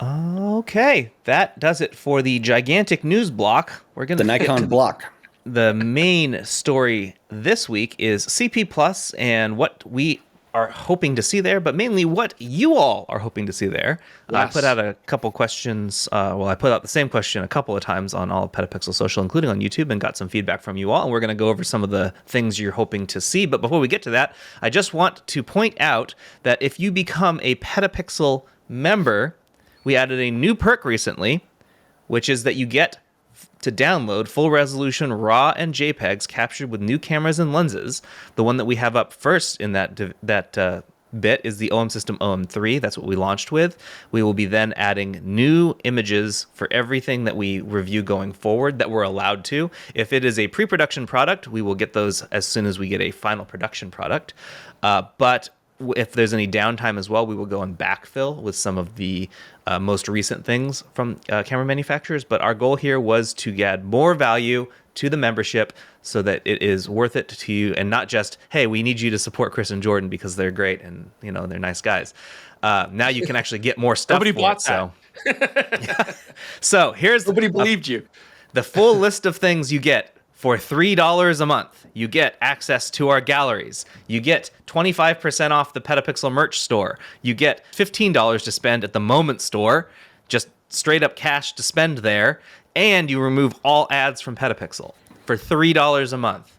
A: Okay, that does it for the gigantic news block. We're gonna
C: the Nikon block.
A: The main story this week is CP Plus and what we are hoping to see there, but mainly what you all are hoping to see there. Yes. I put out a couple questions. I put out the same question a couple of times on all of PetaPixel Social, including on YouTube, and got some feedback from you all. And we're going to go over some of the things you're hoping to see. But before we get to that, I just want to point out that if you become a PetaPixel member, we added a new perk recently, which is that you get to download full resolution RAW and JPEGs captured with new cameras and lenses. The one that we have up first in that bit is the OM System OM3. That's what we launched with. We will be then adding new images for everything that we review going forward that we're allowed to. If it is a pre-production product, we will get those as soon as we get a final production product. But if there's any downtime as well, we will go and backfill with some of the most recent things from camera manufacturers. But our goal here was to add more value to the membership so that it is worth it to you, and not just, hey, we need you to support Chris and Jordan because they're great and they're nice guys. Now you can actually get more stuff.
B: Nobody bought that.
A: So here's
B: nobody believed you.
A: The full list of things you get. For $3 a month, you get access to our galleries. You get 25% off the PetaPixel merch store. You get $15 to spend at the Moment store, just straight up cash to spend there. And you remove all ads from PetaPixel for $3 a month.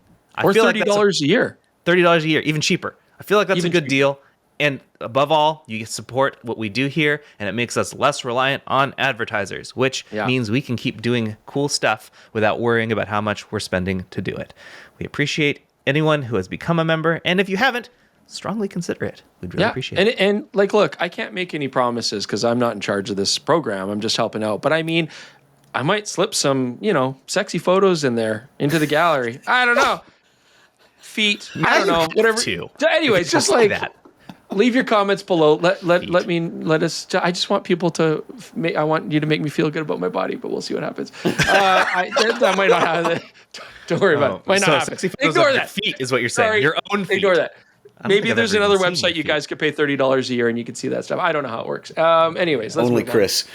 B: Or $30 a year.
A: $30 a year, even cheaper. I feel like that's a good deal. And above all, you support what we do here, and it makes us less reliant on advertisers, which means we can keep doing cool stuff without worrying about how much we're spending to do it. We appreciate anyone who has become a member, and if you haven't, strongly consider it. We'd really appreciate it.
B: And look, I can't make any promises because I'm not in charge of this program. I'm just helping out. But I mean, I might slip some, sexy photos in there into the gallery. I don't know. Feet. I don't know. Whatever. Anyways, just like that. Leave your comments below. Let us. I just want people to. I want you to make me feel good about my body, but we'll see what happens. That might not happen. Don't worry about it. Might not happen.
A: Ignore that. Feet is what you're saying.
B: Sorry,
A: your own feet.
B: Ignore that. Maybe there's another website you guys could pay $30 a year and you could see that stuff. I don't know how it works. Anyways, let's
C: only
B: move
C: Chris.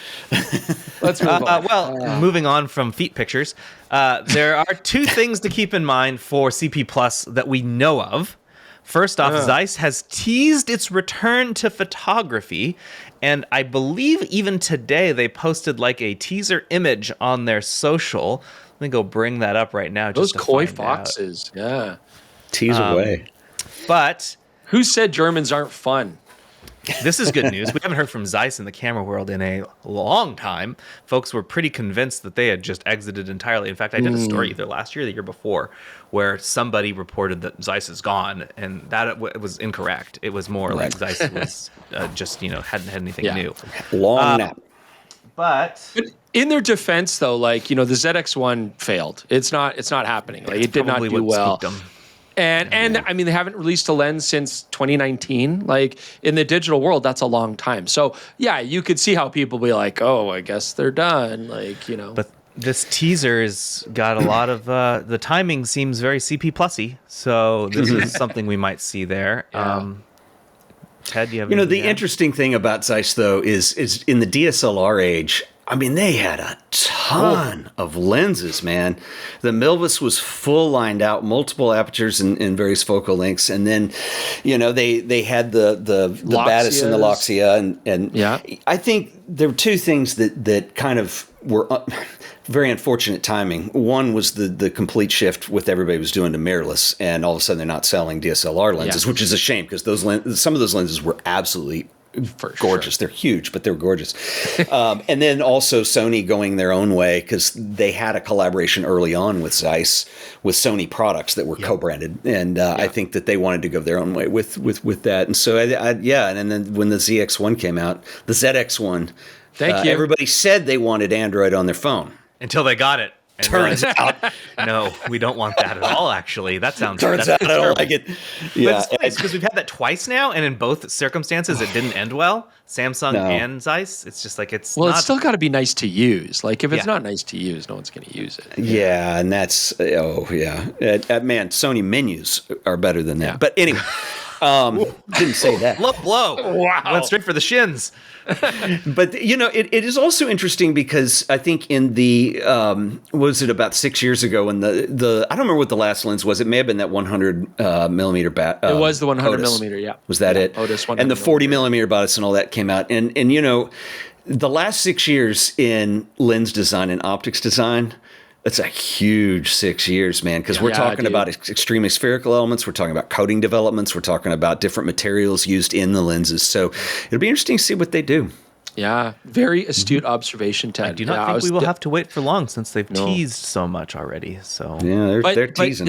B: Let's move on.
A: Moving on from feet pictures, there are two things to keep in mind for CP Plus that we know of. First off, Zeiss has teased its return to photography, and I believe even today they posted like a teaser image on their social. Let me go bring that up right now.
B: Those
A: just to
B: coy
A: find
B: foxes,
A: out.
C: Tease away.
A: But
B: who said Germans aren't fun?
A: this is good news. We haven't heard from Zeiss in the camera world in a long time. Folks were pretty convinced that they had just exited entirely. In fact, I did a story either last year or the year before where somebody reported that Zeiss is gone, and that was incorrect. It was more like Zeiss was just, hadn't had anything new.
C: Long nap.
A: But
B: in their defense, though, like, the ZX1 failed. It's not happening. Like, it did not do well. And I mean, they haven't released a lens since 2019. Like, in the digital world, that's a long time. So yeah, you could see how people be like, oh, I guess they're done. Like,
A: But this teaser's got a lot of the timing seems very CP Plus-y. So this is something we might see there. Ted, do you have
C: the interesting thing about Zeiss though is in the DSLR age, I mean, they had a ton of lenses, man. The Milvus was full lined out, multiple apertures in various focal lengths, and then, they had the Batis and the Loxia, and I think there were two things that kind of were very unfortunate timing. One was the complete shift with everybody was doing to mirrorless, and all of a sudden they're not selling DSLR lenses, which is a shame because some of those lenses were absolutely gorgeous. They're huge, but they're gorgeous. And then also Sony going their own way because they had a collaboration early on with Zeiss with Sony products that were co-branded, and I think that they wanted to go their own way with that. And so and then when the ZX1 came out, the ZX1,
B: thank you.
C: Everybody said they wanted Android on their phone
A: until they got it. And
C: turns out,
A: no, we don't want that at all. Actually, that sounds.
C: Turns out, I don't like it.
A: Yeah, but it's because we've had that twice now, and in both circumstances, it didn't end well. Samsung and Zeiss. It's just like it's.
B: Well, it's still got to be nice to use. Like if it's not nice to use, no one's going to use it.
C: Yeah, and that's man, Sony menus are better than that. Yeah. But anyway. Didn't say that.
A: Left blow. Wow. Went straight for the shins.
C: But, it is also interesting because I think in the, was it about 6 years ago when I don't remember what the last lens was. It may have been that 100 millimeter bat.
B: It was the 100
C: Otis.
B: millimeter, yeah.
C: Was that it?
B: Otis 100
C: and the 40 millimeter Batis and all that came out. And the last 6 years in lens design and optics design, that's a huge 6 years, man, because we're talking about extremely spherical elements. We're talking about coating developments. We're talking about different materials used in the lenses. So it'll be interesting to see what they do.
B: Yeah, very astute observation, Ted.
A: I do not think we will have to wait for long since they've teased so much already. So
C: yeah, they're teasing.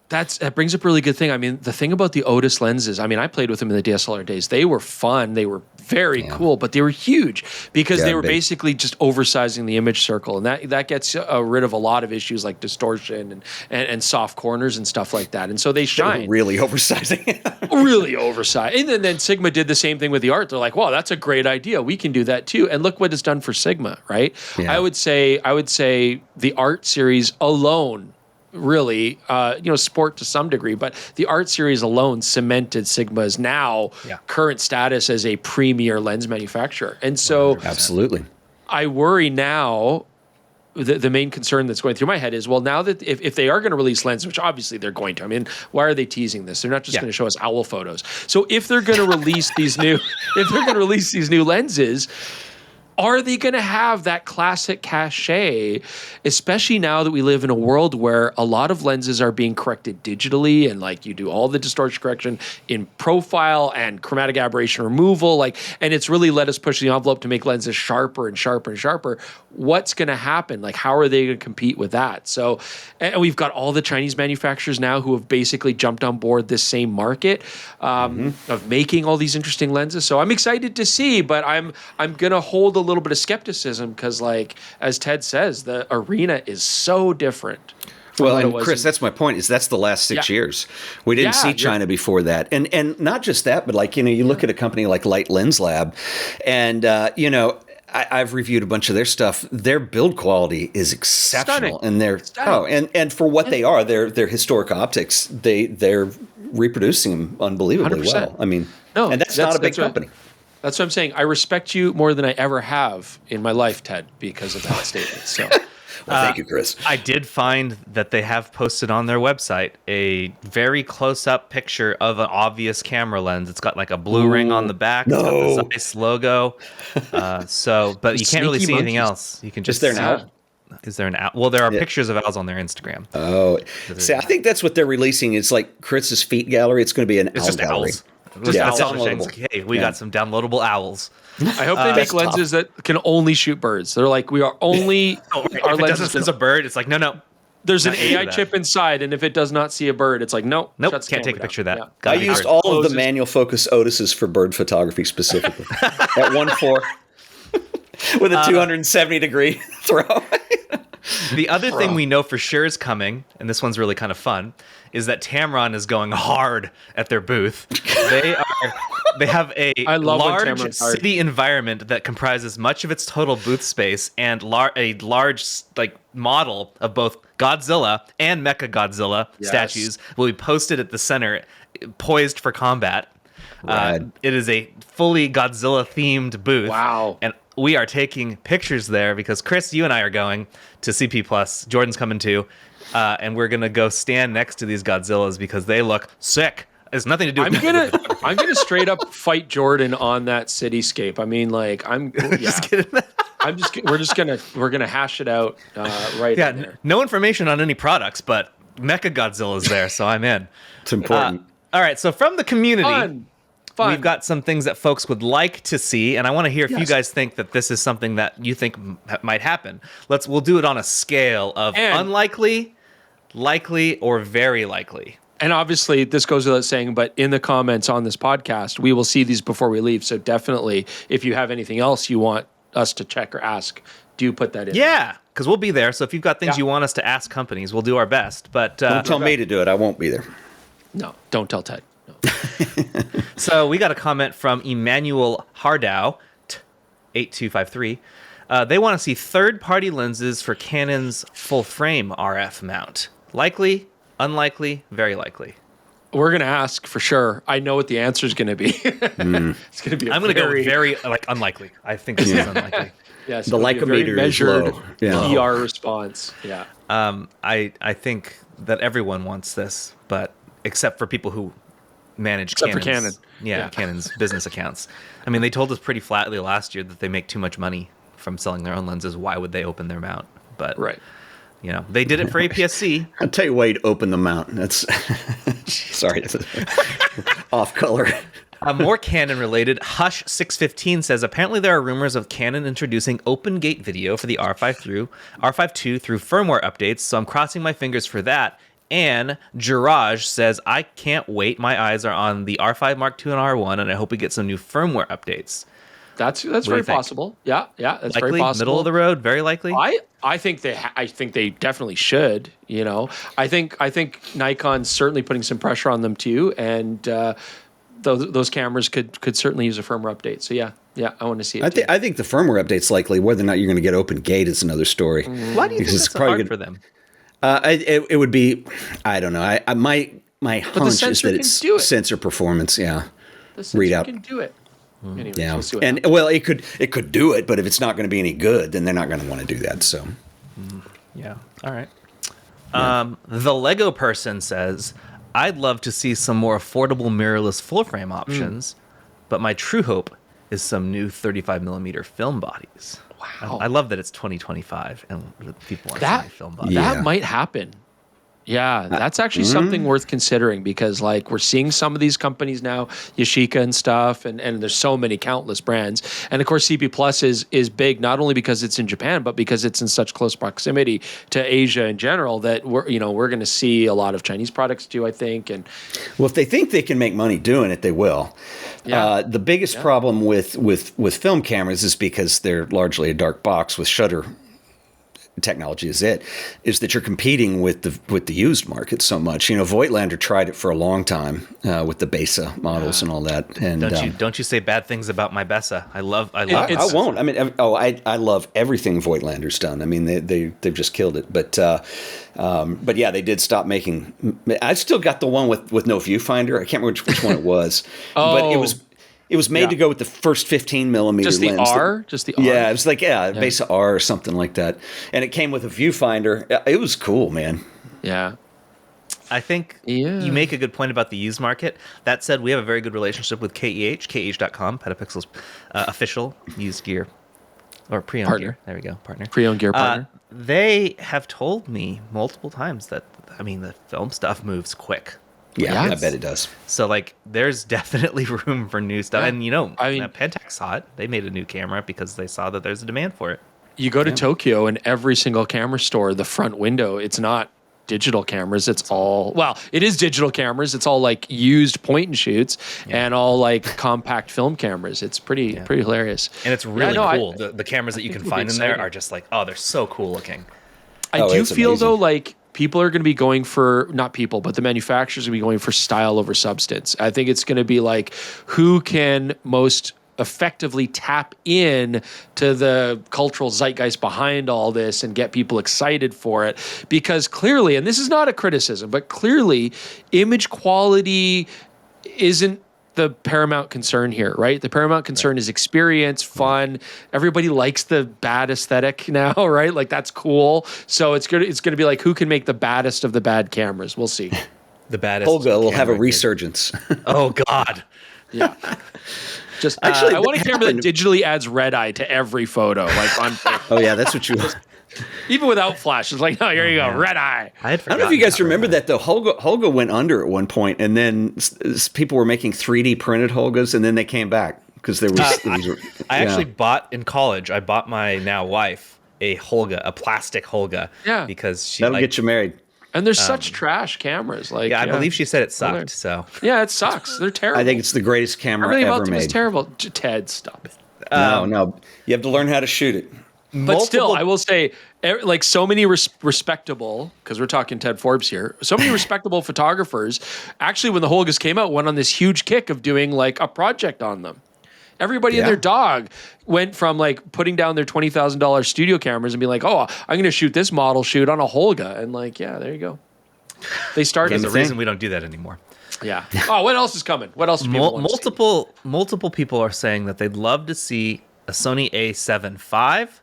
B: That brings up a really good thing. I mean, the thing about the Otis lenses, I mean, I played with them in the DSLR days. They were fun. They were very cool, but they were huge because they were basically just oversizing the image circle. And that gets rid of a lot of issues like distortion and soft corners and stuff like that. And so they shine.
C: They were really oversizing.
B: Really oversized. And then Sigma did the same thing with the art. They're like, wow, that's a great idea. We can do that too. And look what it's done for Sigma, right? Yeah. I would say the art series alone, really, sport to some degree, but the art series alone cemented Sigma's now current status as a premier lens manufacturer. And so
C: absolutely,
B: I worry now, the main concern that's going through my head is, well, now that if they are going to release lenses, which obviously they're going to, I mean, why are they teasing this? They're not just going to show us owl photos. So if they're going to release these new lenses, are they going to have that classic cachet, especially now that we live in a world where a lot of lenses are being corrected digitally and like you do all the distortion correction in profile and chromatic aberration removal, and it's really let us push the envelope to make lenses sharper and sharper and sharper. What's going to happen? Like, how are they going to compete with that? So, and we've got all the Chinese manufacturers now who have basically jumped on board this same market of making all these interesting lenses. So I'm excited to see, but I'm going to hold a little bit of skepticism because, like, as Ted says, the arena is so different.
C: Well, and Chris, that's my point. Is that's the last 6 years. We didn't see China before that, and not just that, but like you look at a company like Light Lens Lab, and I've reviewed a bunch of their stuff. Their build quality is exceptional, and they're and for what they are, they're historic optics. They're reproducing them unbelievably
B: 100%.
C: well. I mean,
B: no,
C: and that's not a big company.
B: That's what I'm saying. I respect you more than I ever have in my life, Ted, because of that statement. So,
C: well, thank you, Chris.
A: I did find that they have posted on their website a very close-up picture of an obvious camera lens. It's got like a blue ring on the back. It's got the Zeiss logo. But you can't really see anything else. You can just
C: Is there an owl?
A: Is there an owl? Well, there are pictures of owls on their Instagram.
C: Oh, see, I think that's what they're releasing. It's like Chris's feet gallery. It's going to be an owl gallery.
A: Owls. That's downloadable. Like, hey, we got some downloadable owls.
B: I hope they make lenses that can only shoot birds. They're like, we are only
A: our lenses. If it's a bird, it's like no.
B: There's an AI chip inside, and if it does not see a bird, it's like nope,
A: can't take a picture of that.
C: Yeah. I used all of the manual focus Otises for bird photography specifically. At 1.4 with a 270-degree throw.
A: The other thing we know for sure is coming, and this one's really kind of fun, is that Tamron is going hard at their booth. They have a large city environment that comprises much of its total booth space, and a large model of both Godzilla and Mechagodzilla statues will be posted at the center, poised for combat. It is a fully Godzilla-themed booth.
B: Wow.
A: And we are taking pictures there because, Chris, you and I are going to CP Plus. Jordan's coming too. And we're going to go stand next to these Godzillas because they look sick. It's nothing to do with
B: I'm gonna straight up fight Jordan on that cityscape. I mean, like, we're gonna hash it out right in there.
A: No information on any products, but Mechagodzilla is there, so I'm in.
C: It's important.
A: All right, so from the community,
B: Fun.
A: we've got some things that folks would like to see, and I want to hear if you guys think that this is something that you think might happen. We'll do it on a scale of unlikely, likely, or very likely.
B: And obviously, this goes without saying, but in the comments on this podcast, we will see these before we leave. So definitely, if you have anything else you want us to check or ask, do put that in.
A: Yeah, because we'll be there. So if you've got things you want us to ask companies, we'll do our best. But
C: don't tell me to do it. I won't be there.
B: No, don't tell Ted. No.
A: So we got a comment from Emmanuel Hardow, 8253. They want to see third-party lenses for Canon's full-frame RF mount. Likely, unlikely, very likely.
B: We're going to ask for sure. I know what the answer is going to be. It's going to be
A: I'm going to go very unlikely. I think this is unlikely.
B: Yes,
C: the Leica-meter is low.
B: PR response. Yeah.
A: I think that everyone wants this, but except for people who manage Canon's,
B: for Canon.
A: Yeah, Canon's business accounts. I mean, they told us pretty flatly last year that they make too much money from selling their own lenses. Why would they open their mount? But you know, they did it for APS-C.
C: I'll tell you why you'd open the mount. That's sorry, that's off color.
A: More Canon related. Hush 615 says apparently there are rumors of Canon introducing open gate video for the R5 II through firmware updates. So I'm crossing my fingers for that. And Jiraj says I can't wait. My eyes are on the R5 Mark II and R1, and I hope we get some new firmware updates.
B: That's very possible. Yeah, that's
A: likely,
B: very possible.
A: Middle of the road, very likely.
B: I think they definitely should. You know, I think Nikon's certainly putting some pressure on them too, and those cameras could certainly use a firmware update. So yeah, I want to see it.
C: I think the firmware update's likely. Whether or not you're going to get open gate is another story.
A: Why do you think it's so hard for them?
C: It would be. I don't know. My hunch is that it's sensor performance. Yeah,
B: the sensor
C: readout
B: can do it. Anyways,
C: yeah,
B: we'll see what
C: and
B: happens.
C: well, it could do it, but if it's not going to be any good, then they're not going to want to do that. So,
A: yeah, all right. The Lego person says, "I'd love to see some more affordable mirrorless full frame options, but my true hope is some new 35mm film bodies." Wow, I love that it's 2025 and people want to see film bodies.
B: That might happen. Yeah, that's actually something worth considering because, like, we're seeing some of these companies now, Yashica and stuff, and there's so many countless brands. And, of course, CP Plus is big not only because it's in Japan, but because it's in such close proximity to Asia in general that we're going to see a lot of Chinese products too, I think. And
C: well, if they think they can make money doing it, they will. Yeah. The biggest problem with film cameras is because they're largely a dark box with shutter technology is that you're competing with the used market so much. Voigtlander tried it for a long time with the Besa models and all that. And
A: don't you say bad things about my Besa. I love
C: I won't. I mean, I love everything Voigtlander's done. I mean, they've just killed it. But yeah, they did stop making. I still got the one with no viewfinder. I can't remember which one it was. But it was made to go with the first 15 millimeter
B: just the
C: lens.
B: R? Just the R?
C: Yeah, it was like, Besa R or something like that. And it came with a viewfinder. It was cool, man.
B: Yeah.
A: I think you make a good point about the used market. That said, we have a very good relationship with KEH.com, PetaPixel's official used gear. Or pre-owned
B: Partner.
A: gear. There we go, partner.
B: Pre-owned gear partner.
A: They have told me multiple times that, the film stuff moves quick.
C: Yeah, I bet it does.
A: So, there's definitely room for new stuff. And, Pentax saw it. They made a new camera because they saw that there's a demand for it.
B: You go to Tokyo, and every single camera store, the front window, it's not digital cameras. It's all, it is digital cameras. It's all, used point and shoots and all, compact film cameras. It's pretty hilarious.
A: And it's really cool. The cameras that you can find in there are just they're so cool looking.
B: I do feel, amazing. Though, people are going to be going for, not people, but the manufacturers are going to be going for style over substance. I think it's going to be who can most effectively tap in to the cultural zeitgeist behind all this and get people excited for it. Because clearly, and this is not a criticism, but clearly image quality isn't the paramount concern here, right? The paramount concern is experience, fun. Everybody likes the bad aesthetic now, right? That's cool. So it's going to be who can make the baddest of the bad cameras. We'll see.
A: The baddest.
C: Holga will have a resurgence.
A: Oh God.
B: Yeah. Just actually, I want a camera that digitally adds red eye to every photo.
C: Oh yeah, that's what you want.
B: Even without flash, it's here you go, red eye.
C: I don't know if you guys remember that though. Holga went under at one point, and then people were making 3D printed Holgas, and then they came back because there was.
A: I actually bought in college. I bought my now wife a Holga, a plastic Holga.
B: Yeah,
A: because
C: that'll get you married.
B: And there's such trash cameers.
A: I believe she said it sucked. So
B: yeah, it sucks. They're terrible.
C: I think it's the greatest camera ever made.
B: It's terrible. Ted, stop it.
C: No, you have to learn how to shoot it.
B: But still, I will say, so many respectable, because we're talking Ted Forbes here, so many respectable photographers, actually, when the Holgas came out, went on this huge kick of doing a project on them. Everybody and their dog went from putting down their $20,000 studio cameras and being I'm going to shoot this model shoot on a Holga. And there you go. They started.
A: There's a reason we don't do that anymore.
B: Yeah. Oh, what else is coming? What else do people want to see?
A: Multiple people are saying that they'd love to see a Sony A7 IV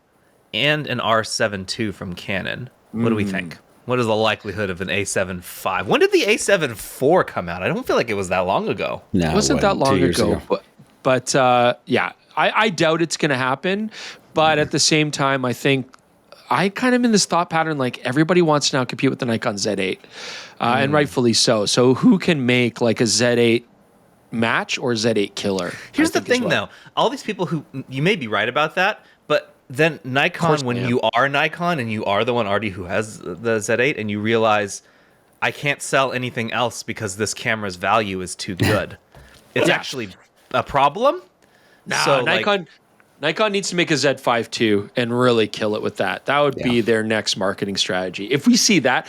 A: and an R7 II from Canon. What do we think? What is the likelihood of an A7 V? When did the A7 IV come out? I don't feel like it was that long ago.
B: No, it wasn't that long ago. But I doubt it's going to happen. But at the same time, I think I kind of am in this thought pattern, everybody wants to now compete with the Nikon Z8, and rightfully so. So who can make a Z8 match or Z8 killer?
A: Here's the thing, though. All these people who, you may be right about that, but then Nikon, when you are Nikon and you are the one already who has the Z8 and you realize I can't sell anything else because this camera's value is too good. It's actually a problem.
B: So Nikon needs to make a Z5 too and really kill it with that. That would be their next marketing strategy. If we see that,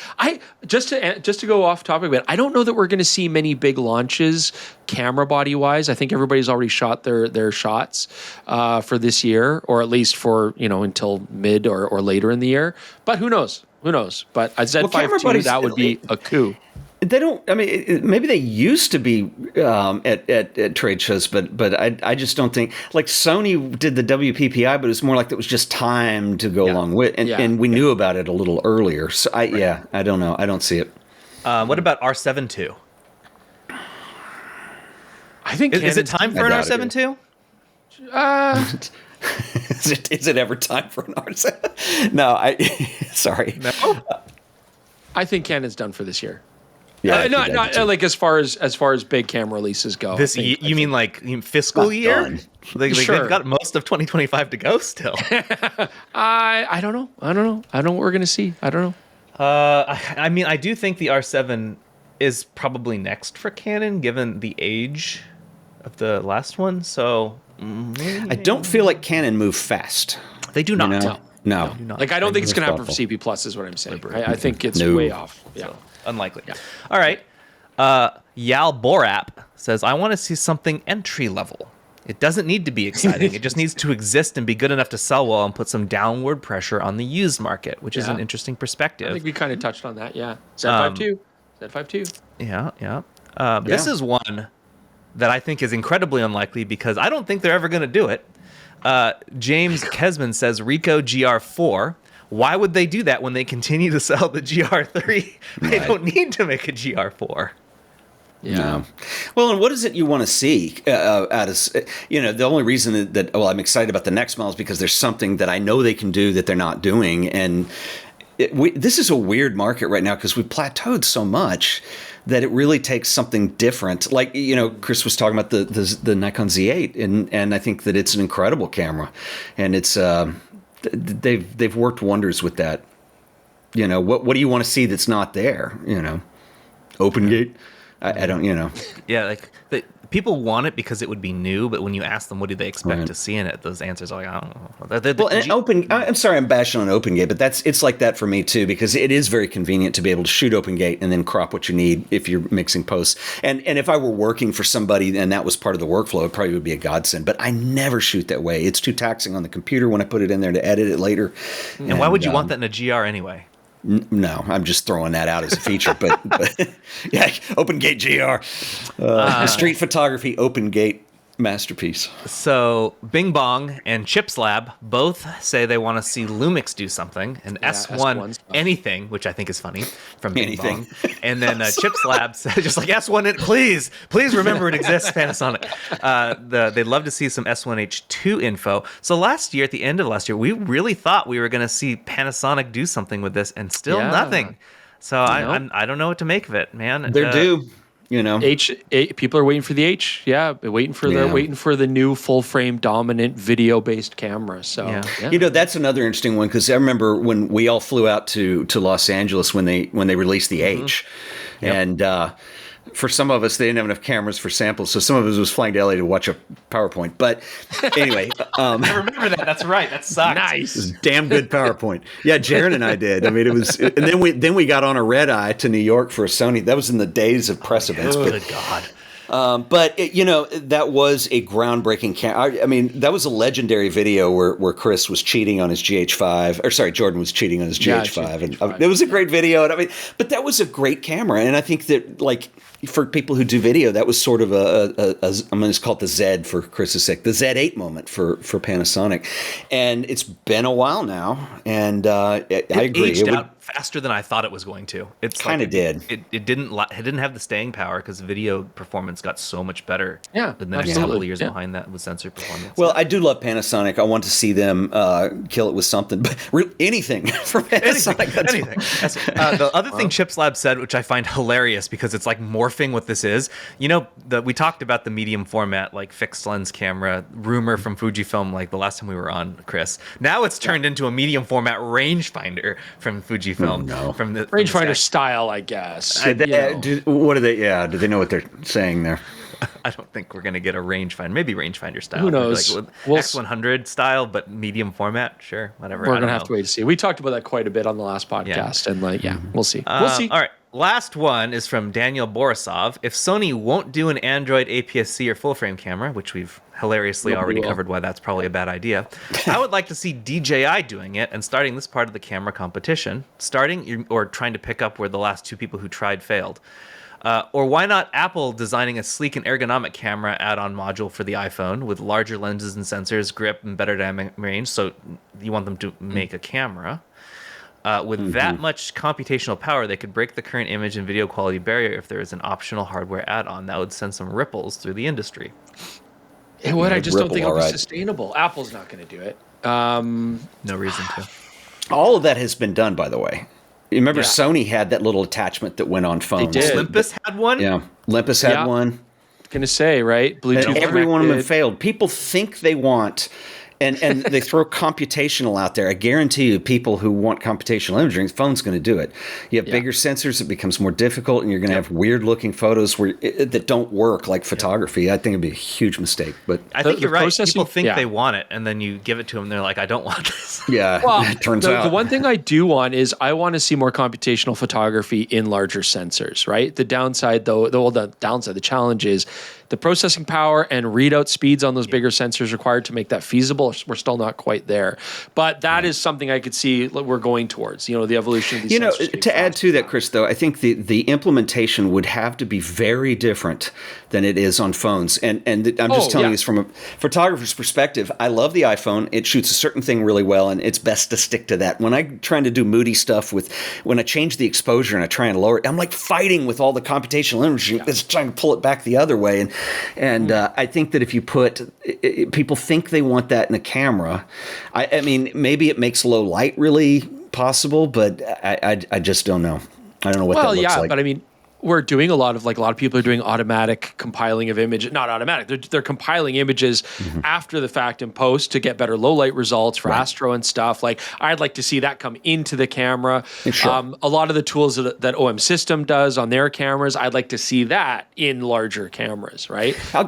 B: just to go off topic a bit, I don't know that we're going to see many big launches camera body wise. I think everybody's already shot their shots for this year, or at least for until mid or later in the year. But who knows? Who knows? But a Z5 II, that would be a coup.
C: They don't. I mean, maybe they used to be at trade shows, but I just don't think. Sony did the WPPI, but it was more it was just time to go along with, and we knew about it a little earlier. So I don't know. I don't see it.
A: What about R7 II?
B: I think
A: is it time for an R7 II?
C: Is it ever time for an R7? No, sorry.
B: No. I think Canon's done for this year.
C: Yeah,
B: not as far as big camera releases go.
A: You mean fiscal year? They've got most of 2025 to go still.
B: I don't know. I don't know what we're gonna see. I don't know.
A: I mean, I do think the R7 is probably next for Canon, given the age of the last one. So
C: I don't feel like Canon moved fast.
A: They do not.
C: No.
B: Like, I don't think it's going to happen for
C: thoughtful.
B: CP Plus, is what I'm saying. I think it's way off. Yeah.
A: So, unlikely.
B: Yeah.
A: All right. Yal Borap says, I want to see something entry level. It doesn't need to be exciting. It just needs to exist and be good enough to sell well and put some downward pressure on the used market, which is an interesting perspective.
B: I think we kind of touched on that, yeah. Z5 2.
A: Yeah. This is one that I think is incredibly unlikely because I don't think they're ever going to do it. James Kesman says, Ricoh GR4. Why would they do that when they continue to sell the GR3? They don't need to make a GR4.
B: Yeah.
C: No. Well, and what is it you want to see out of, the only reason that I'm excited about the next model is because there's something that I know they can do that they're not doing. And this is a weird market right now because we plateaued so much that it really takes something different. Like, Chris was talking about the Nikon Z8, and I think that it's an incredible camera. And it's they've worked wonders with that. What do you want to see that's not there? Open gate. I don't,
A: Yeah, like people want it because it would be new, but when you ask them what do they expect to see in it, those answers are like, I don't know.
C: I'm sorry, I'm bashing on OpenGate, but it's like that for me too, because it is very convenient to be able to shoot OpenGate and then crop what you need if you're mixing posts. And if I were working for somebody and that was part of the workflow, it probably would be a godsend. But I never shoot that way. It's too taxing on the computer when I put it in there to edit it later.
A: And why would you want that in a GR anyway?
C: No, I'm just throwing that out as a feature, but yeah, OpenGate GR, street photography, OpenGate masterpiece.
A: So Bing Bong and Chips Lab both say they want to see Lumix do something, and S1 anything, which I think is funny from Bing Bong. And then Chips Lab says just like S1, please remember it exists, Panasonic. They'd love to see some S1H2 info. So at the end of last year, we really thought we were going to see Panasonic do something with this, and still nothing. So I don't know what to make of it, man.
C: They're due.
B: People are waiting for the H. Yeah, waiting for the new full frame dominant video based camera. So
C: that's another interesting one because I remember when we all flew out to Los Angeles when they released the H, and for some of us they didn't have enough cameras for samples, so some of us was flying to LA to watch a PowerPoint. But anyway,
A: I remember that. That's right. That sucked.
C: Nice, it was damn good PowerPoint. Yeah, Jaron and I did. I mean, it was, and then we got on a red eye to New York for a Sony. That was in the days of press events.
A: Good God.
C: But that was a groundbreaking camera. I mean, that was a legendary video where Chris was cheating on his GH5, or sorry, Jordan was cheating on his GH5, and it was a great video. And I mean, but that was a great camera, and I think that for people who do video, that was sort of I'm going to call it the Z for Chris's sake, the Z8 moment for Panasonic, and it's been a while now, and I agree.
A: Aged out faster than I thought it was going to. It's
C: kind of did.
A: It didn't have the staying power because video performance got so much better.
B: Yeah,
A: than the next couple of years behind that with sensor performance.
C: Well, I do love Panasonic. I want to see them kill it with something, but anything for Panasonic.
A: Anything. The other thing Chips Lab said, which I find hilarious because it's like morphing what this is. We talked about the medium format, like fixed lens camera rumor from Fujifilm, like the last time we were on, Chris. Now it's turned into a medium format rangefinder from Fujifilm. From the
B: rangefinder style, I guess.
C: What do they? Yeah, do they know what they're saying there?
A: I don't think we're gonna get a rangefinder. Maybe rangefinder style.
B: Who knows?
A: Like X100 style, but medium format. Sure, whatever.
B: We're gonna have to wait to see. We talked about that quite a bit on the last podcast, and we'll see. We'll see.
A: All right. Last one is from Daniel Borisov. If Sony won't do an Android APS-C or full-frame camera, which we've hilariously already covered why that's probably a bad idea, I would like to see DJI doing it and starting this part of the camera competition, or trying to pick up where the last two people who tried failed. Or why not Apple designing a sleek and ergonomic camera add-on module for the iPhone with larger lenses and sensors, grip, and better dynamic range, so you want them to make a camera. With that much computational power, they could break the current image and video quality barrier if there is an optional hardware add-on that would send some ripples through the industry.
B: It would. I just don't think it'll be sustainable. Apple's not going to do it.
A: No reason to.
C: All of that has been done, by the way. You remember Sony had that little attachment that went on phones.
B: They did.
A: Olympus had one?
C: Yeah. Olympus had one.
B: Going to say, right? Bluetooth.
C: And every one of them failed. People think they want And they throw computational out there. I guarantee you, people who want computational imaging, the phone's going to do it. You have bigger sensors, it becomes more difficult, and you're going to have weird-looking photos that don't work like photography. I think it'd be a huge mistake. But
A: I think you're right. People think they want it, and then you give it to them, and they're like, I don't want this.
C: Yeah,
B: well,
C: it turns out.
B: The one thing I do want is I want to see more computational photography in larger sensors, right? The downside, though, the challenge is the processing power and readout speeds on those bigger sensors required to make that feasible. We're still not quite there. But that is something I could see we're going towards, the evolution of these sensors.
C: To add to that, Chris, though, I think the implementation would have to be very different than it is on phones. And I'm just telling you this from a photographer's perspective. I love the iPhone. It shoots a certain thing really well, and it's best to stick to that. When I'm trying to do moody stuff when I change the exposure and I try and lower it, I'm like fighting with all the computational imaging. It's trying to pull it back the other way. And I think that if you people think they want that in a camera. I mean, maybe it makes low light really possible, but I just don't know. I don't know what that looks like.
B: But I mean, we're doing a lot of people are doing automatic compiling of images. Not automatic. They're compiling images after the fact in post to get better low light results for Astro and stuff. Like, I'd like to see that come into the camera. Sure. A lot of the tools that OM System does on their cameras, I'd like to see that in larger cameras, right?
C: I'll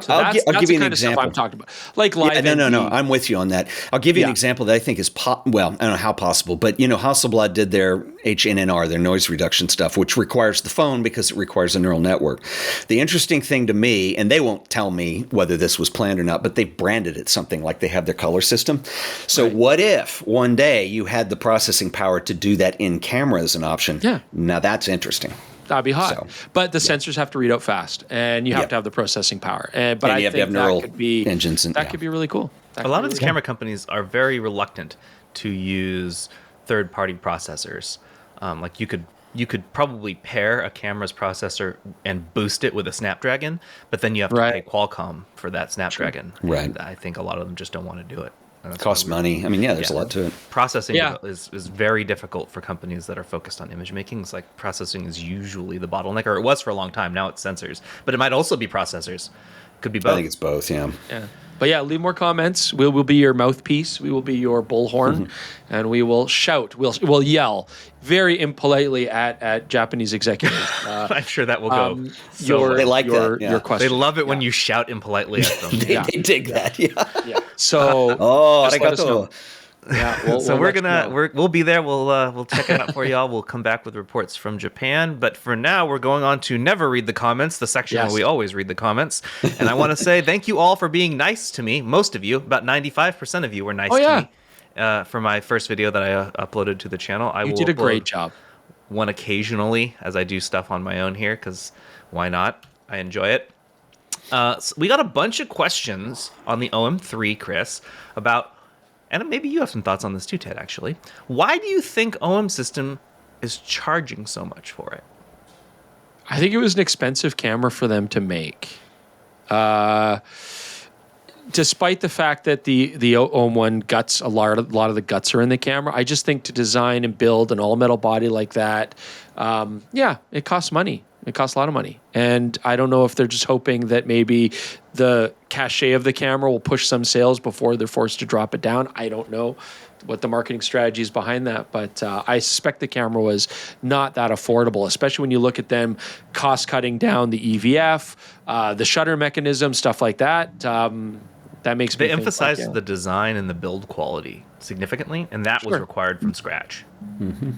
C: give you an example.
B: I'm talking about, like live.
C: No. I'm with you on that. I'll give you an example that I think is well, I don't know how possible, but Hasselblad did their HNNR, their noise reduction stuff, which requires the phone because it requires a neural network. The interesting thing to me, and they won't tell me whether this was planned or not, but they've branded it something like they have their color system. So what if one day you had the processing power to do that in camera as an option? Yeah. Now that's interesting.
B: That'd be hot. But the sensors have to read out fast, and you have to have the processing power. But
C: I think that neural engines.
B: That could be really cool.
A: A lot of these camera companies are very reluctant to use third-party processors. Like you could probably pair a camera's processor and boost it with a Snapdragon, but then you have to pay Qualcomm for that Snapdragon.
C: Right.
A: And I think a lot of them just don't want to do it.
C: It costs money. I mean, there's a lot to it.
A: Processing is very difficult for companies that are focused on image making. It's like processing is usually the bottleneck, or it was for a long time. Now it's sensors, but it might also be processors. Could be both.
C: I think it's both, yeah.
B: But leave more comments. We'll be your mouthpiece. We will be your bullhorn, and we will shout. We'll yell very impolitely at Japanese executives.
A: I'm sure that will go.
C: They like that.
A: Your question. They love it when you shout impolitely at them.
C: They dig that. Yeah.
B: So.
C: Arigato.
B: Yeah,
A: we'll be there. We'll check it out for y'all. We'll come back with reports from Japan. But for now, we're going on to never read the comments, the section where we always read the comments. And I want to say thank you all for being nice to me. Most of you, about 95% of you, were nice to me for my first video that I uploaded to the channel.
B: You did a great job.
A: One occasionally as I do stuff on my own here, because why not? I enjoy it. So we got a bunch of questions on the OM3, Chris, about. And maybe you have some thoughts on this too, Ted, actually. Why do you think OM System is charging so much for it?
B: I think it was an expensive camera for them to make. Despite the fact that the OM1 guts, a lot of the guts are in the camera, I just think to design and build an all-metal body like that, it costs money. It costs a lot of money. And I don't know if they're just hoping that maybe the cachet of the camera will push some sales before they're forced to drop it down. I don't know what the marketing strategy is behind that, but I suspect the camera was not that affordable, especially when you look at them cost-cutting down the EVF, the shutter mechanism, stuff like that. That makes me
A: think emphasized the design and the build quality significantly, and that was required from scratch.
C: Mm-hmm.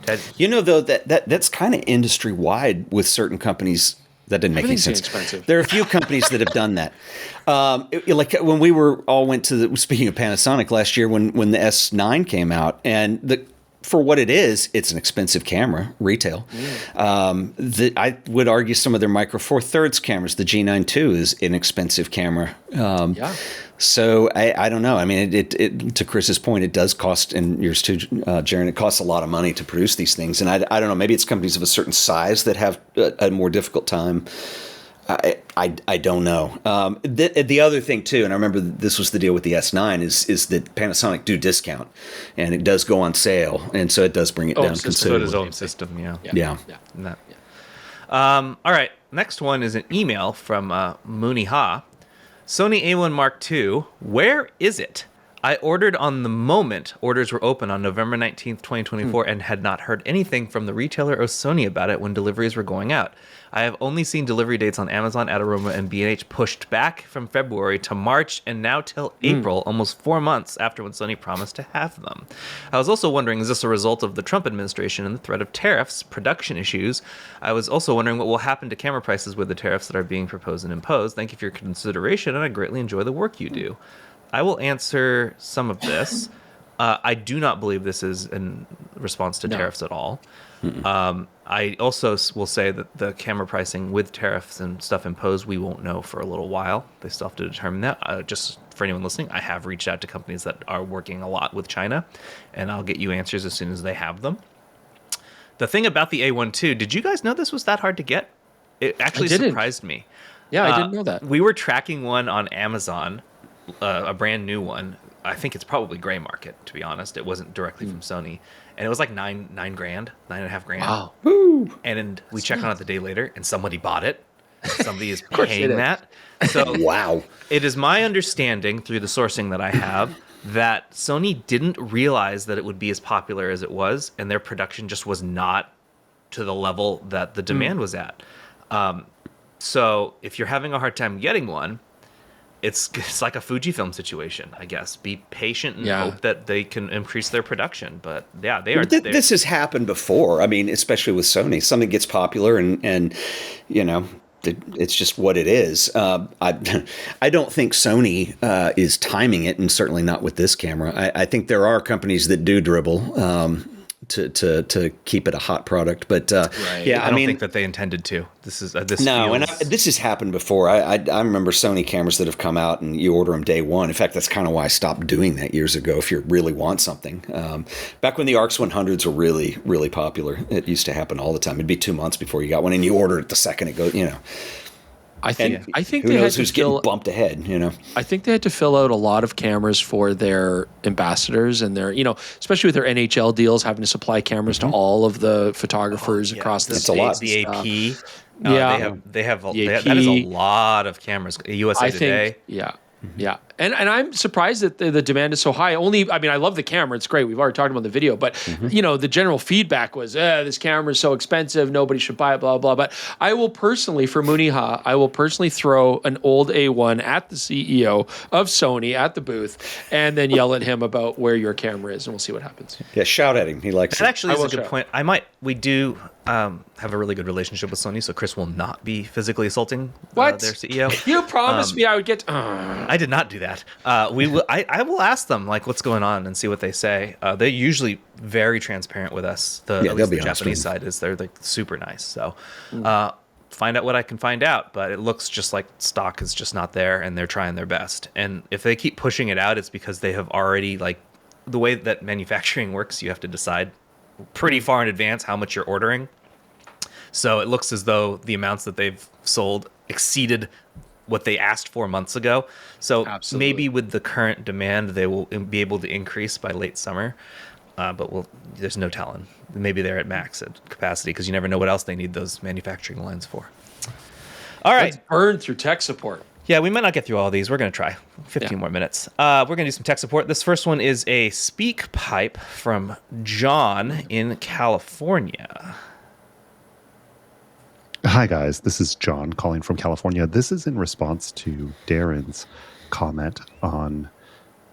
C: Ted? Though, that's kind of industry wide with certain companies. That didn't make any sense.
B: Expensive.
C: There are a few companies that have done that. Like when we went to speaking of Panasonic last year, when the S9 came out, and for what it is, it's an expensive camera, retail. I would argue some of their Micro Four Thirds cameras, the G9 II, is an expensive camera. So I don't know. I mean, it to Chris's point, it does cost, and yours too, Jaron, it costs a lot of money to produce these things. And I don't know, maybe it's companies of a certain size that have a more difficult time. I don't know. The other thing too, and I remember this was the deal with the S9, is that Panasonic do discount, and it does go on sale, and so it does bring it down considerably.
A: So does OM System,
C: yeah.
A: All right, next one is an email from Mooney Ha. Sony A1 Mark II, where is it? I ordered on the moment orders were open on November 19th, 2024, and had not heard anything from the retailer or Sony about it when deliveries were going out. I have only seen delivery dates on Amazon, Adorama, and B&H pushed back from February to March and now till April, almost 4 months after when Sony promised to have them. I was also wondering, is this a result of the Trump administration and the threat of tariffs, production issues? I was also wondering what will happen to camera prices with the tariffs that are being proposed and imposed. Thank you for your consideration, and I greatly enjoy the work you do. I will answer some of this. I do not believe this is in response to tariffs at all. I also will say that the camera pricing with tariffs and stuff imposed, we won't know for a little while. They still have to determine that. Just for anyone listening, I have reached out to companies that are working a lot with China, and I'll get you answers as soon as they have them. The thing about the A1 II, did you guys know this was that hard to get? It actually surprised me.
B: Yeah, I didn't know that.
A: We were tracking one on Amazon, a brand new one. I think it's probably gray market, to be honest. It wasn't directly from Sony, and it was like $9,500.
B: Wow!
A: Woo. And we checked on it the day later, and somebody bought it. Somebody is paying that. So
C: wow!
A: It is my understanding through the sourcing that I have that Sony didn't realize that it would be as popular as it was, and their production just was not to the level that the demand was at. So if you're having a hard time getting one, it's like a Fujifilm situation, I guess. Be patient and hope that they can increase their production. But yeah, they are.
C: This has happened before. I mean, especially with Sony, something gets popular, and you know, it's just what it is. I don't think Sony is timing it, and certainly not with this camera. I think there are companies that do dribble. To keep it a hot product, but
A: I don't think that they intended to. This has happened before. I remember Sony cameras that have come out and you order them day one. In fact, that's kind of why I stopped doing that years ago. If you really want something, back when the ARX 100s were really popular, it used to happen all the time. It'd be 2 months before you got one, and you order it the second it goes. You know.
B: I think
C: who
B: they
C: knows
B: had
C: who's
B: to fill,
C: getting bumped ahead, you know.
B: I think they had to fill out a lot of cameras for their ambassadors and their, especially with their NHL deals, having to supply cameras to all of the photographers across the states.
A: The AP. They have that is a lot of cameras. USA Today.
B: Yeah. And I'm surprised that the demand is so high. I love the camera. It's great. We've already talked about the video, but the general feedback was, this camera is so expensive. Nobody should buy it, blah, blah. But I will personally, for Muniha, throw an old A1 at the CEO of Sony at the booth and then yell at him about where your camera is, and we'll see what happens.
C: Yeah, shout at him. He likes it.
A: That actually is a good point. We do have a really good relationship with Sony, so Chris will not be physically assaulting their CEO.
B: You promised me I would get...
A: I did not do that. I will ask them what's going on and see what they say. They're usually very transparent with us. At least the Japanese side is they're super nice. So find out what I can find out. But it looks just like stock is just not there, and they're trying their best. And if they keep pushing it out, it's because they have already the way that manufacturing works. You have to decide pretty far in advance how much you're ordering. So it looks as though the amounts that they've sold exceeded what they asked for months ago. So maybe with the current demand, they will be able to increase by late summer. But there's no telling. Maybe they're at max at capacity because you never know what else they need those manufacturing lines for. All right.
B: Let's burn through tech support.
A: Yeah, we might not get through all of these. We're going to try 15 more minutes. We're going to do some tech support. This first one is a speak pipe from John in California.
D: Hi, guys. This is John calling from California. This is in response to Darren's comment on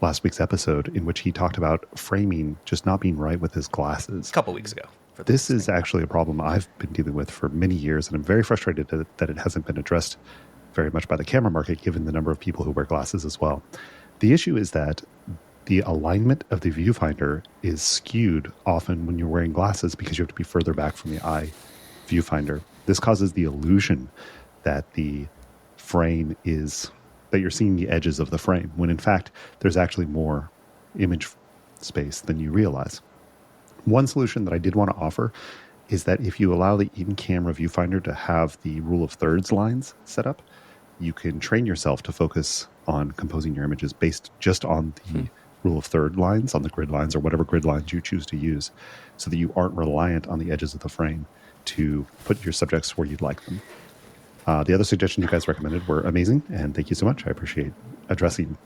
D: last week's episode in which he talked about framing just not being right with his glasses.
A: A couple weeks ago.
D: This is actually a problem I've been dealing with for many years, and I'm very frustrated that it hasn't been addressed very much by the camera market, given the number of people who wear glasses as well. The issue is that the alignment of the viewfinder is skewed often when you're wearing glasses because you have to be further back from the eye viewfinder. This causes the illusion that the frame is, that you're seeing the edges of the frame, when in fact, there's actually more image space than you realize. One solution that I did want to offer is that if you allow the in-camera viewfinder to have the rule of thirds lines set up, you can train yourself to focus on composing your images based just on the rule of third lines, on the grid lines, or whatever grid lines you choose to use, so that you aren't reliant on the edges of the frame to put your subjects where you'd like them. The other suggestions you guys recommended were amazing, and thank you so much. I appreciate addressing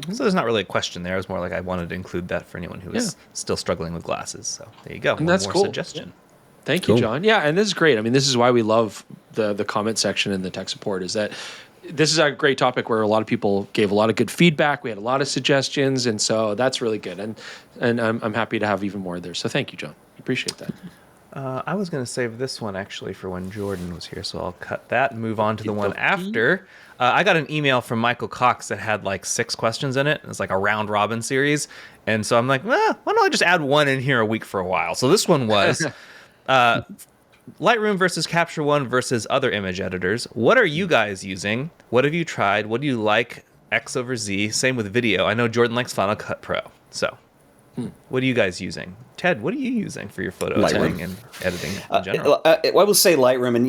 A: So there's not really a question there. It was more like I wanted to include that for anyone who is still struggling with glasses. So there you go.
B: And that's
A: more
B: cool.
A: suggestion.
B: Thank you, John. Yeah, and this is great. I mean, this is why we love the comment section and the tech support, is that this is a great topic where a lot of people gave a lot of good feedback. We had a lot of suggestions, and so that's really good. And I'm happy to have even more there. So thank you, John. Appreciate that.
A: I was going to save this one actually for when Jordan was here, so I'll cut that and move on to the one after. I got an email from Michael Cox that had like 6 questions in it. It's like a round robin series. And so I'm like, why don't I just add one in here a week for a while? So this one was Lightroom versus Capture One versus other image editors. What are you guys using? What have you tried? What do you like? X over Z. Same with video. I know Jordan likes Final Cut Pro. So what are you guys using? Ted, what are you using for your photo editing and editing in general?
C: I will say Lightroom, and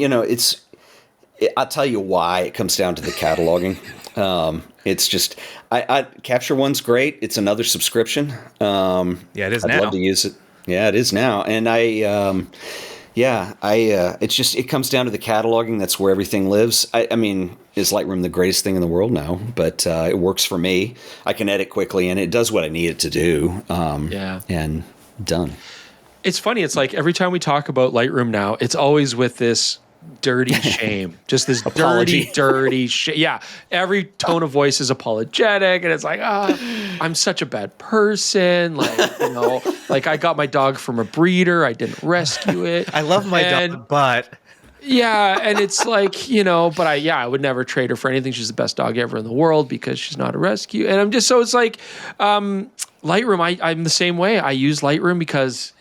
C: I'll tell you why it comes down to the cataloging. It's just, Capture One's great. It's another subscription.
A: Yeah, it is now.
C: I'd love to use it. Yeah, it is now. And it's just, it comes down to the cataloging. That's where everything lives. I mean, is Lightroom the greatest thing in the world? No, but it works for me. I can edit quickly and it does what I need it to do. And done.
B: It's funny. It's like every time we talk about Lightroom now, it's always with this dirty shame, just this dirty shame. Yeah, every tone of voice is apologetic, and it's like, I'm such a bad person. Like, like I got my dog from a breeder, I didn't rescue it.
A: I love my dog, but
B: yeah, and it's like, but I would never trade her for anything. She's the best dog ever in the world because she's not a rescue. And I'm just, so it's like, Lightroom, I'm the same way. I use Lightroom because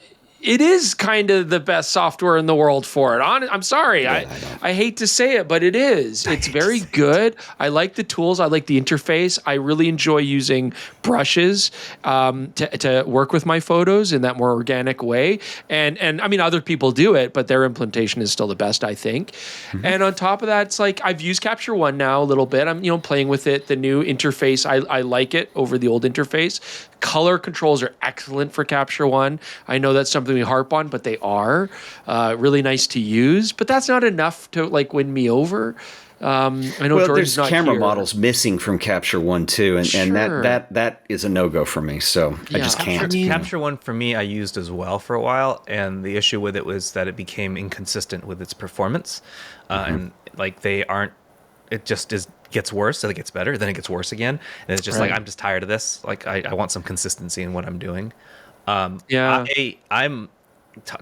B: it is kind of the best software in the world for it. I'm sorry. I hate to say it, but it is. It's very good. I like the tools. I like the interface. I really enjoy using brushes to work with my photos in that more organic way. And I mean, other people do it, but their implementation is still the best, I think. Mm-hmm. And on top of that, it's like I've used Capture One now a little bit. I'm playing with it. The new interface, I like it over the old interface. Color controls are excellent for Capture One. I know that's something we harp on, but they are really nice to use. But that's not enough to like win me over. I know Jordan's not
C: camera
B: here.
C: models missing from Capture One too, and that is a no-go for me. So I just can't.
A: Capture One for me, I used as well for a while, and the issue with it was that it became inconsistent with its performance, and like they aren't. It just gets worse, then it gets better, then it gets worse again, and it's just like I'm just tired of this. Like I want some consistency in what I'm doing. I'm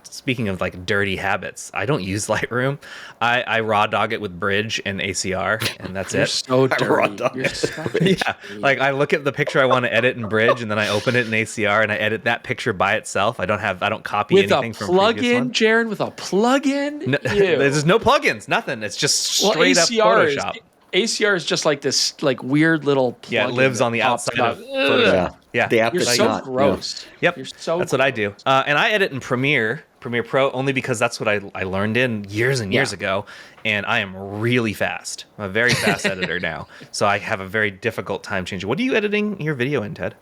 A: speaking of like dirty habits. I don't use Lightroom. I raw dog it with Bridge and ACR, and that's
B: You're
A: it.
B: So dirty.
C: Raw dog it.
A: Yeah, like I look at the picture I want to edit in Bridge, and then I open it in ACR, and I edit that picture by itself. I don't copy anything from previous ones.
B: Jaron, with a plugin.
A: No, there's no plugins, nothing. It's just straight up Photoshop.
B: ACR is just like this like weird little plugin.
A: Yeah, it lives on the outside of Photoshop. Yeah.
C: The app
B: You're
C: that's
B: so
C: not,
B: gross.
A: Yep.
B: You're so
A: that's what I do. And I edit in Premiere Pro, only because that's what I learned in years and years ago. And I am really fast. I'm a very fast editor now. So I have a very difficult time changing. What are you editing your video in, Ted?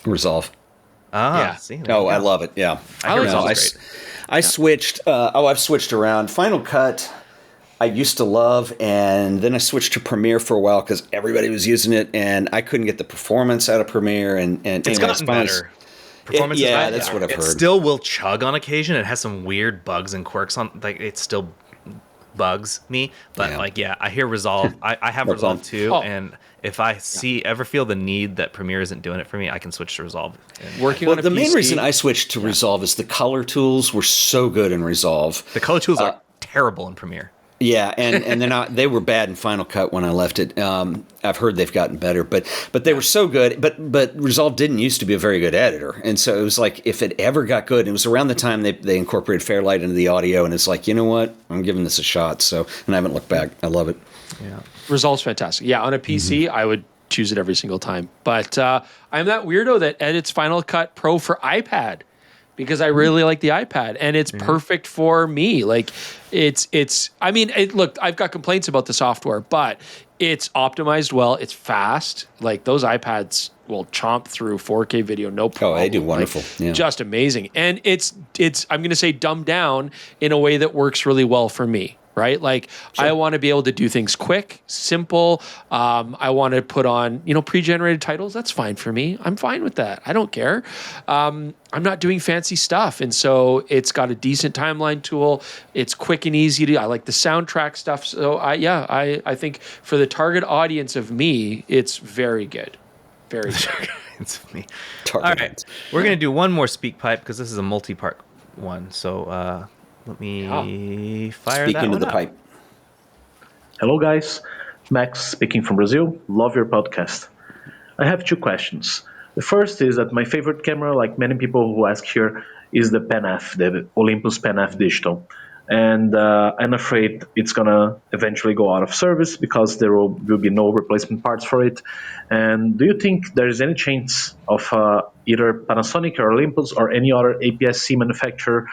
C: Resolve.
A: See.
C: I love it. Yeah. I switched. I've switched around. Final Cut I used to love, and then I switched to Premiere for a while because everybody was using it, and I couldn't get the performance out of Premiere. And
A: it's gotten better. Performance is
C: that's what I've heard.
A: It still will chug on occasion. It has some weird bugs and quirks on. Like it still bugs me, but I hear Resolve. I have Resolve too, and if I ever feel the need that Premiere isn't doing it for me, I can switch to Resolve.
C: The main reason I switched to Resolve is the color tools were so good in Resolve.
A: The color tools are terrible in Premiere.
C: Yeah, and they were bad in Final Cut when I left it. I've heard they've gotten better, but they were so good. But Resolve didn't used to be a very good editor, and so it was like if it ever got good, it was around the time they incorporated Fairlight into the audio, and it's like, you know what, I'm giving this a shot. So, and I haven't looked back. I love it.
B: Yeah, Resolve's fantastic. Yeah, on a PC, I would choose it every single time. But I'm that weirdo that edits Final Cut Pro for iPad, because I really like the iPad, and it's perfect for me. Like look, I've got complaints about the software, but it's optimized well. It's fast. Like those iPads will chomp through 4K video, no problem.
C: Oh, they do wonderful.
B: Just amazing. And it's I'm going to say dumbed down in a way that works really well for me. right? Like I want to be able to do things quick, simple. I want to put on, pre-generated titles. That's fine for me. I'm fine with that. I don't care. I'm not doing fancy stuff. And so it's got a decent timeline tool. It's quick and easy to, I like the soundtrack stuff. So I think for the target audience of me, it's very good. Very good.
A: It's me. All right. We're going to do one more speak pipe because this is a multi-part one. So, let me fire
C: Speak
A: that
C: into
A: one
C: the
A: up.
C: pipe.
E: Hello, guys. Max speaking from Brazil. Love your podcast. I have 2 questions. The first is that my favorite camera, like many people who ask here, is the Pen F, the Olympus Pen F Digital. And I'm afraid it's going to eventually go out of service because there will be no replacement parts for it. And do you think there is any chance of either Panasonic or Olympus or any other APS-C manufacturer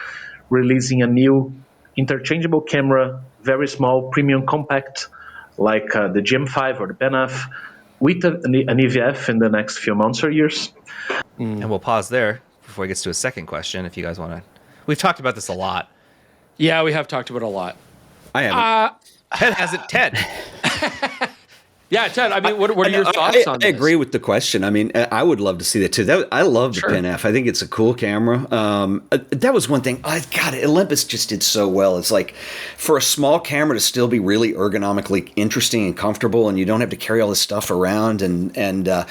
E: releasing a new interchangeable camera, very small, premium compact, like the GM5 or the Pen F, with an EVF in the next few months or years?
A: And we'll pause there before he gets to a second question if you guys want to. We've talked about this a lot.
B: Yeah, we have talked about it a lot.
C: I haven't.
A: Ted hasn't. Ted.
B: Yeah, Ted, I mean, what are your thoughts on this?
C: I agree with the question. I mean, I would love to see that too. I love the Pen F. I think it's a cool camera. That was one thing. God, Olympus just did so well. It's like for a small camera to still be really ergonomically interesting and comfortable, and you don't have to carry all this stuff around. I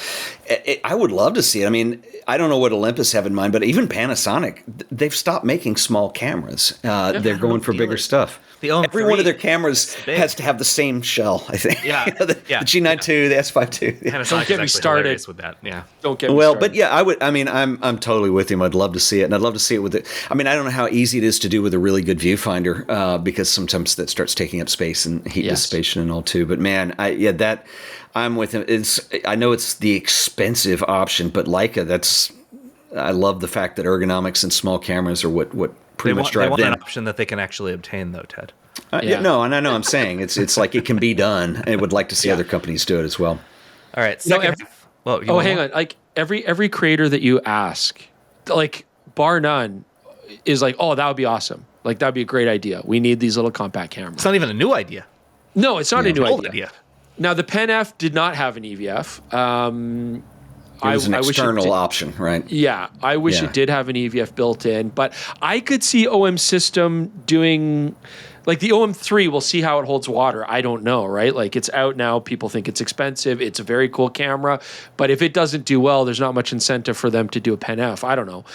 C: would love to see it. I mean, I don't know what Olympus have in mind, but even Panasonic, they've stopped making small cameras. They're going for bigger stuff. Every one of their cameras has to have the same shell, I think.
A: Yeah,
C: the G9 II, the S5 II.
B: Don't get me started
A: with that. Yeah.
B: Don't get me started.
C: But yeah, I would. I mean, I'm totally with him. I'd love to see it, and I'd love to see it with it. I mean, I don't know how easy it is to do with a really good viewfinder because sometimes that starts taking up space and heat dissipation and all too. But man, I'm with him. I know it's the expensive option, but Leica, I love the fact that ergonomics and small cameras are what pretty much drive them.
A: They want an option that they can actually obtain, though, Ted.
C: No, and I know I'm saying it's like it can be done. I would like to see other companies do it as well.
A: All right.
B: Hang on. Like every creator that you ask, like bar none, is like, oh, that would be awesome. Like that'd be a great idea. We need these little compact cameras.
A: It's not even a new idea.
B: No, it's not a new
A: old
B: idea. Now the Pen F did not have an EVF.
C: It was an external option, right?
B: Yeah, I wish it did have an EVF built in, but I could see OM System doing, like the OM3, we'll see how it holds water. I don't know, right? Like it's out now. People think it's expensive. It's a very cool camera, but if it doesn't do well, there's not much incentive for them to do a Pen F. I don't know.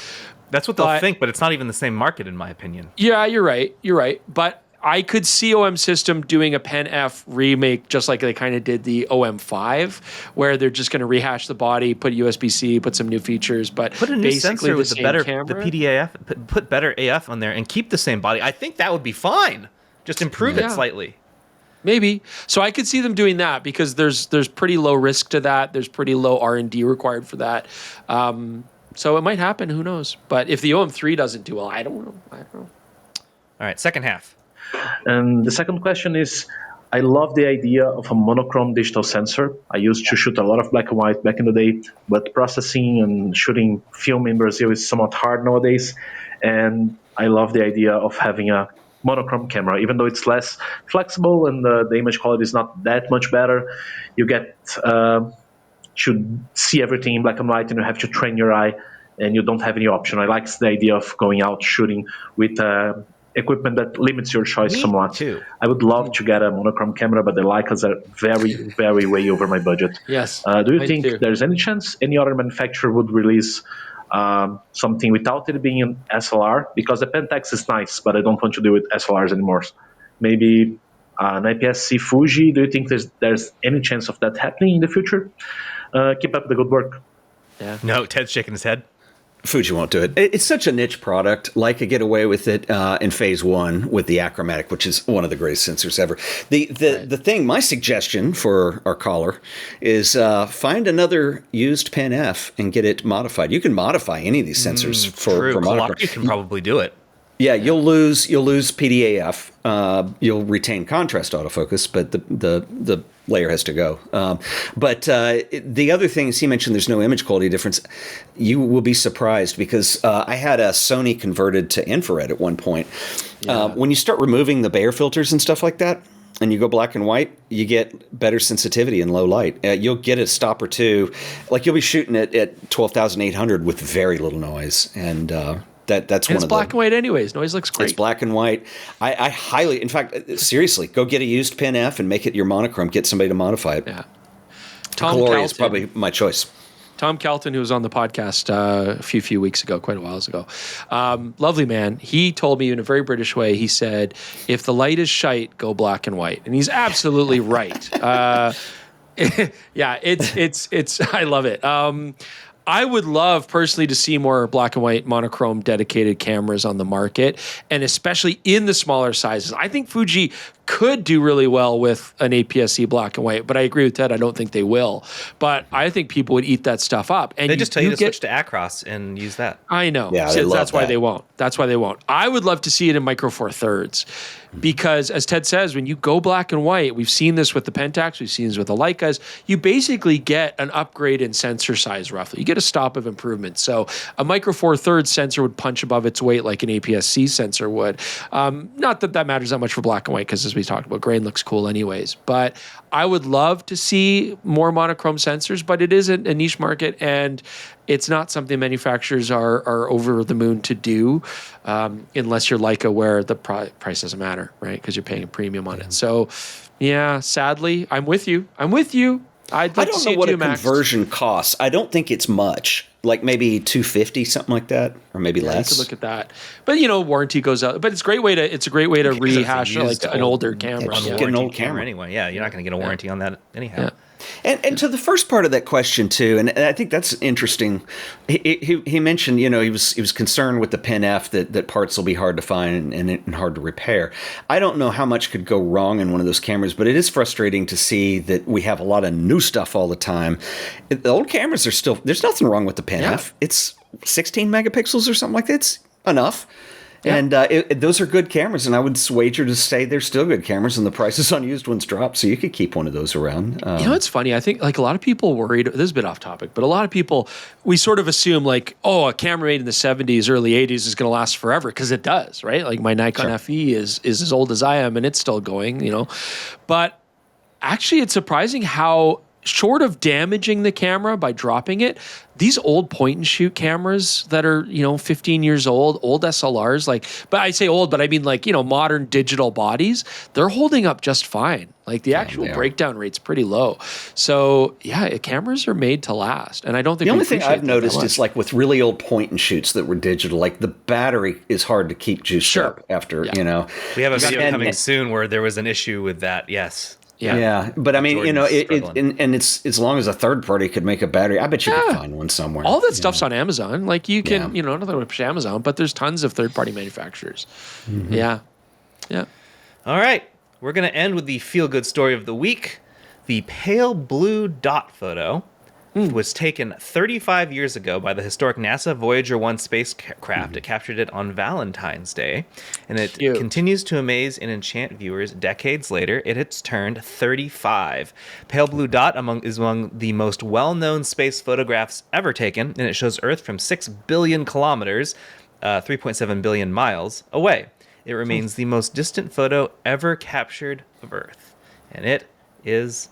A: That's what they'll think, but it's not even the same market, in my opinion.
B: Yeah, you're right. But I could see OM System doing a Pen F remake just like they kind of did the OM5, where they're just going to rehash the body, put USB-C, put some new features, but
A: put a new sensor with the
B: camera.
A: PDAF, put better AF on there and keep the same body. I think that would be fine. Just improve it slightly.
B: Maybe. So I could see them doing that because there's pretty low risk to that. There's pretty low R&D required for that. So it might happen. Who knows? But if the OM3 doesn't do well, I don't know.
A: All right, second half.
E: And the second question is, I love the idea of a monochrome digital sensor. I used to shoot a lot of black and white back in the day, but processing and shooting film in Brazil is somewhat hard nowadays. And I love the idea of having a monochrome camera, even though it's less flexible and the image quality is not that much better. You get to see everything in black and white, and you have to train your eye, and you don't have any option. I like the idea of going out shooting with equipment that limits your choice somewhat.
A: Too.
E: I would love to get a monochrome camera, but the Leicas are very, very way over my budget.
B: Yes.
E: Do you think there's any chance any other manufacturer would release something without it being an SLR? Because the Pentax is nice, but I don't want to do with SLRs anymore. Maybe an IPS-C Fuji. Do you think there's any chance of that happening in the future? Keep up the good work.
A: Yeah. No, Ted's shaking his head.
C: Fuji won't do it. It's such a niche product. Leica get away with it in phase one with the achromatic, which is one of the greatest sensors ever. The thing, my suggestion for our caller is find another used Pen F and get it modified. You can modify any of these sensors for monochrome.
A: You can probably do it.
C: Yeah, you'll lose PDAF. You'll retain contrast autofocus, but the layer has to go. But the other thing is, he mentioned there's no image quality difference. You will be surprised because I had a Sony converted to infrared at one point. When you start removing the Bayer filters and stuff like that, and you go black and white, you get better sensitivity in low light. You'll get a stop or two. Like you'll be shooting it at 12,800 with very little noise. And that's one of the...
B: It's black and white anyways. Noise looks great.
C: It's black and white. I highly... In fact, seriously, go get a used Pen F and make it your monochrome. Get somebody to modify it.
B: Yeah.
C: Glory is probably my choice.
B: Tom Kelton, who was on the podcast a few weeks ago, quite a while ago. Lovely man. He told me in a very British way, he said, if the light is shite, go black and white. And he's absolutely right. Yeah, it's I love it. I would love personally to see more black and white monochrome dedicated cameras on the market, and especially in the smaller sizes. I think Fuji could do really well with an APS-C black and white, but I agree with Ted. I don't think they will. But I think people would eat that stuff up. And
A: they just tell you to switch to Acros and use that.
B: I know.
C: Yeah,
B: so that's why they won't. That's why they won't. I would love to see it in Micro Four Thirds. Because as Ted says, when you go black and white, we've seen this with the Pentax, we've seen this with the Leicas, you basically get an upgrade in sensor size roughly. You get a stop of improvement. So a Micro Four Thirds sensor would punch above its weight like an APS-C sensor would. Not that that matters that much for black and white, because as we talked about, grain looks cool anyways. But I would love to see more monochrome sensors, but it is a niche market, and it's not something manufacturers are over the moon to do, unless you're Leica, where the price doesn't matter, right? Because you're paying a premium on it. So, yeah, sadly, I'm with you. I
C: don't know what a conversion costs. I don't think it's much. Like maybe $250, something like that, or maybe less.
B: You could look at that, but warranty goes out. But it's a great way to rehash like an older camera.
A: Get an old camera anyway. Yeah, you're not going to get a warranty on that anyhow.
B: Yeah.
C: And to the first part of that question too, and I think that's interesting. He mentioned, he was concerned with the Pen F that parts will be hard to find and hard to repair. I don't know how much could go wrong in one of those cameras, but it is frustrating to see that we have a lot of new stuff all the time. The old cameras are still, there's nothing wrong with the Pen F. It's 16 megapixels or something like that. It's enough. Yeah. And those are good cameras, and I would wager to say they're still good cameras, and the prices on used ones drop, so you could keep one of those around.
B: It's funny. I think like a lot of people worried, this is a bit off topic, but a lot of people, we sort of assume like, a camera made in the 70s, early 80s is going to last forever, because it does, right? Like my Nikon FE is as old as I am, and it's still going, But actually, it's surprising how, short of damaging the camera by dropping it, these old point and shoot cameras that are, 15 years old SLRs, but I say old, but I mean modern digital bodies, they're holding up just fine. Like the actual breakdown rate's pretty low. So cameras are made to last. And I don't think
C: the only thing I've noticed is like with really old point and shoots that were digital, like the battery is hard to keep juiced up after,
A: We have a video coming soon where there was an issue with that. Yes.
C: Yeah, but I mean, and it's as long as a third party could make a battery, I bet you could find one somewhere.
B: All that stuff's on Amazon. Like you can, nothing to push Amazon, but there's tons of third party manufacturers. Mm-hmm. Yeah.
A: All right, we're gonna end with the feel good story of the week. The pale blue dot photo was taken 35 years ago by the historic NASA Voyager 1 spacecraft. It captured it on Valentine's Day, and it continues to amaze and enchant viewers decades later. It has turned 35. Pale blue dot is among the most well-known space photographs ever taken, and it shows Earth from 6 billion kilometers, 3.7 billion miles away. It remains the most distant photo ever captured of Earth, and it is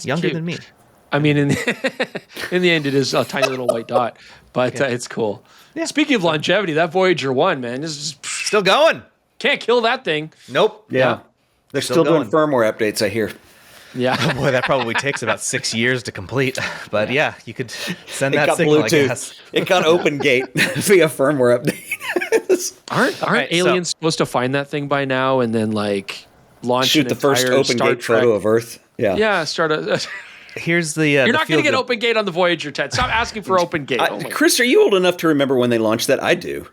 A: younger than me.
B: I mean, in the end, it is a tiny little white dot, but it's cool. Yeah. Speaking of longevity, that Voyager 1, man, is
A: still going.
B: Can't kill that thing.
A: Nope.
C: Yeah. They're still doing firmware updates, I hear.
B: Yeah.
A: Oh boy, that probably takes about 6 years to complete. But you could send that signal, Bluetooth. I guess.
C: It got OpenGate via firmware update.
B: Aren't aliens supposed to find that thing by now and then launch
C: shoot the first OpenGate photo of Earth? Yeah.
B: Yeah, start a...
A: Here's the.
B: You're not going to get OpenGate on the Voyager, Ted. Stop asking for OpenGate.
C: Chris, are you old enough to remember when they launched that? I do.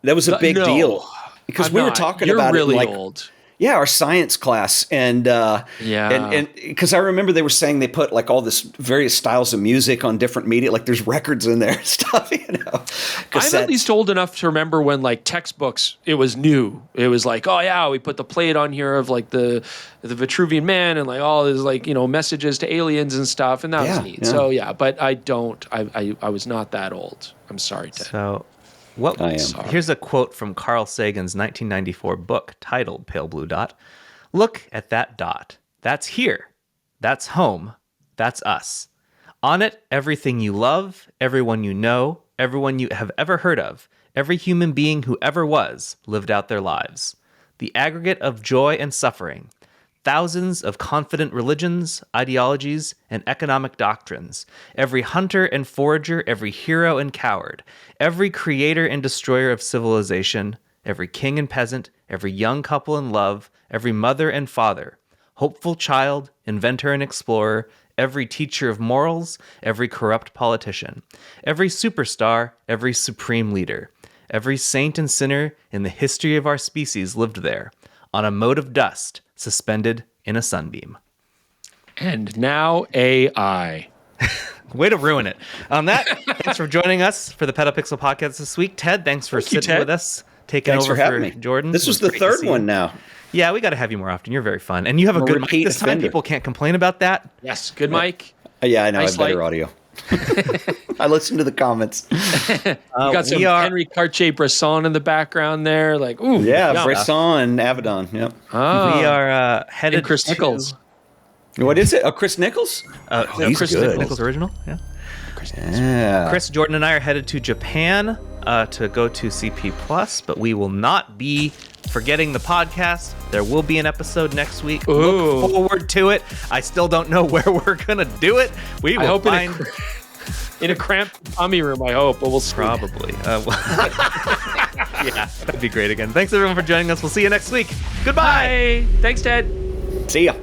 C: That was a big deal because we were talking about
B: really
C: it.
B: Old.
C: Yeah, our science class, and because I remember they were saying they put like all this various styles of music on different media, like there's records in there and stuff,
B: I'm at least old enough to remember when like textbooks, it was new. It was like, oh yeah, we put the plate on here of like the Vitruvian Man and like all these like messages to aliens and stuff, and that was neat. Yeah. So yeah, but I was not that old. I'm sorry, Ted.
A: So. Here's a quote from Carl Sagan's 1994 book titled Pale Blue Dot. Look at that dot. That's here. That's home. That's us. On it, everything you love, everyone you know, everyone you have ever heard of, every human being who ever was, lived out their lives. The aggregate of joy and suffering. Thousands of confident religions, ideologies, and economic doctrines. Every hunter and forager, every hero and coward. Every creator and destroyer of civilization. Every king and peasant. Every young couple in love. Every mother and father. Hopeful child, inventor and explorer. Every teacher of morals. Every corrupt politician. Every superstar. Every supreme leader. Every saint and sinner in the history of our species lived there. On a mote of dust, suspended in a sunbeam.
B: And now AI.
A: Way to ruin it. On that, thanks for joining us for the PetaPixel podcast this week. Ted, thanks for sitting with us, taking over for Jordan.
C: This was the third one now.
A: Yeah, we got to have you more often. You're very fun. And you have a good mic this time. People can't complain about that.
B: Yes, good mic.
C: Yeah, I know. Nice I have better audio. I listened to the comments.
B: You got some Henry Cartier-Bresson in the background there. Like, ooh.
C: Yeah, Bresson and Avedon. Yep.
A: Oh. We are headed
B: and Chris Nichols.
C: What is it? Oh, Chris Nichols?
A: He's Chris Nichols original? Yeah. Chris, Jordan, and I are headed to Japan to go to CP+, but we will not be forgetting the podcast. There will be an episode next week.
B: Ooh.
A: Look forward to it. I still don't know where we're going to do it. We will find...
B: in a cramped tummy room, I hope, but we'll see.
A: Probably. Yeah, that'd be great again. Thanks, everyone, for joining us. We'll see you next week. Goodbye.
B: Bye. Thanks, Ted.
C: See ya.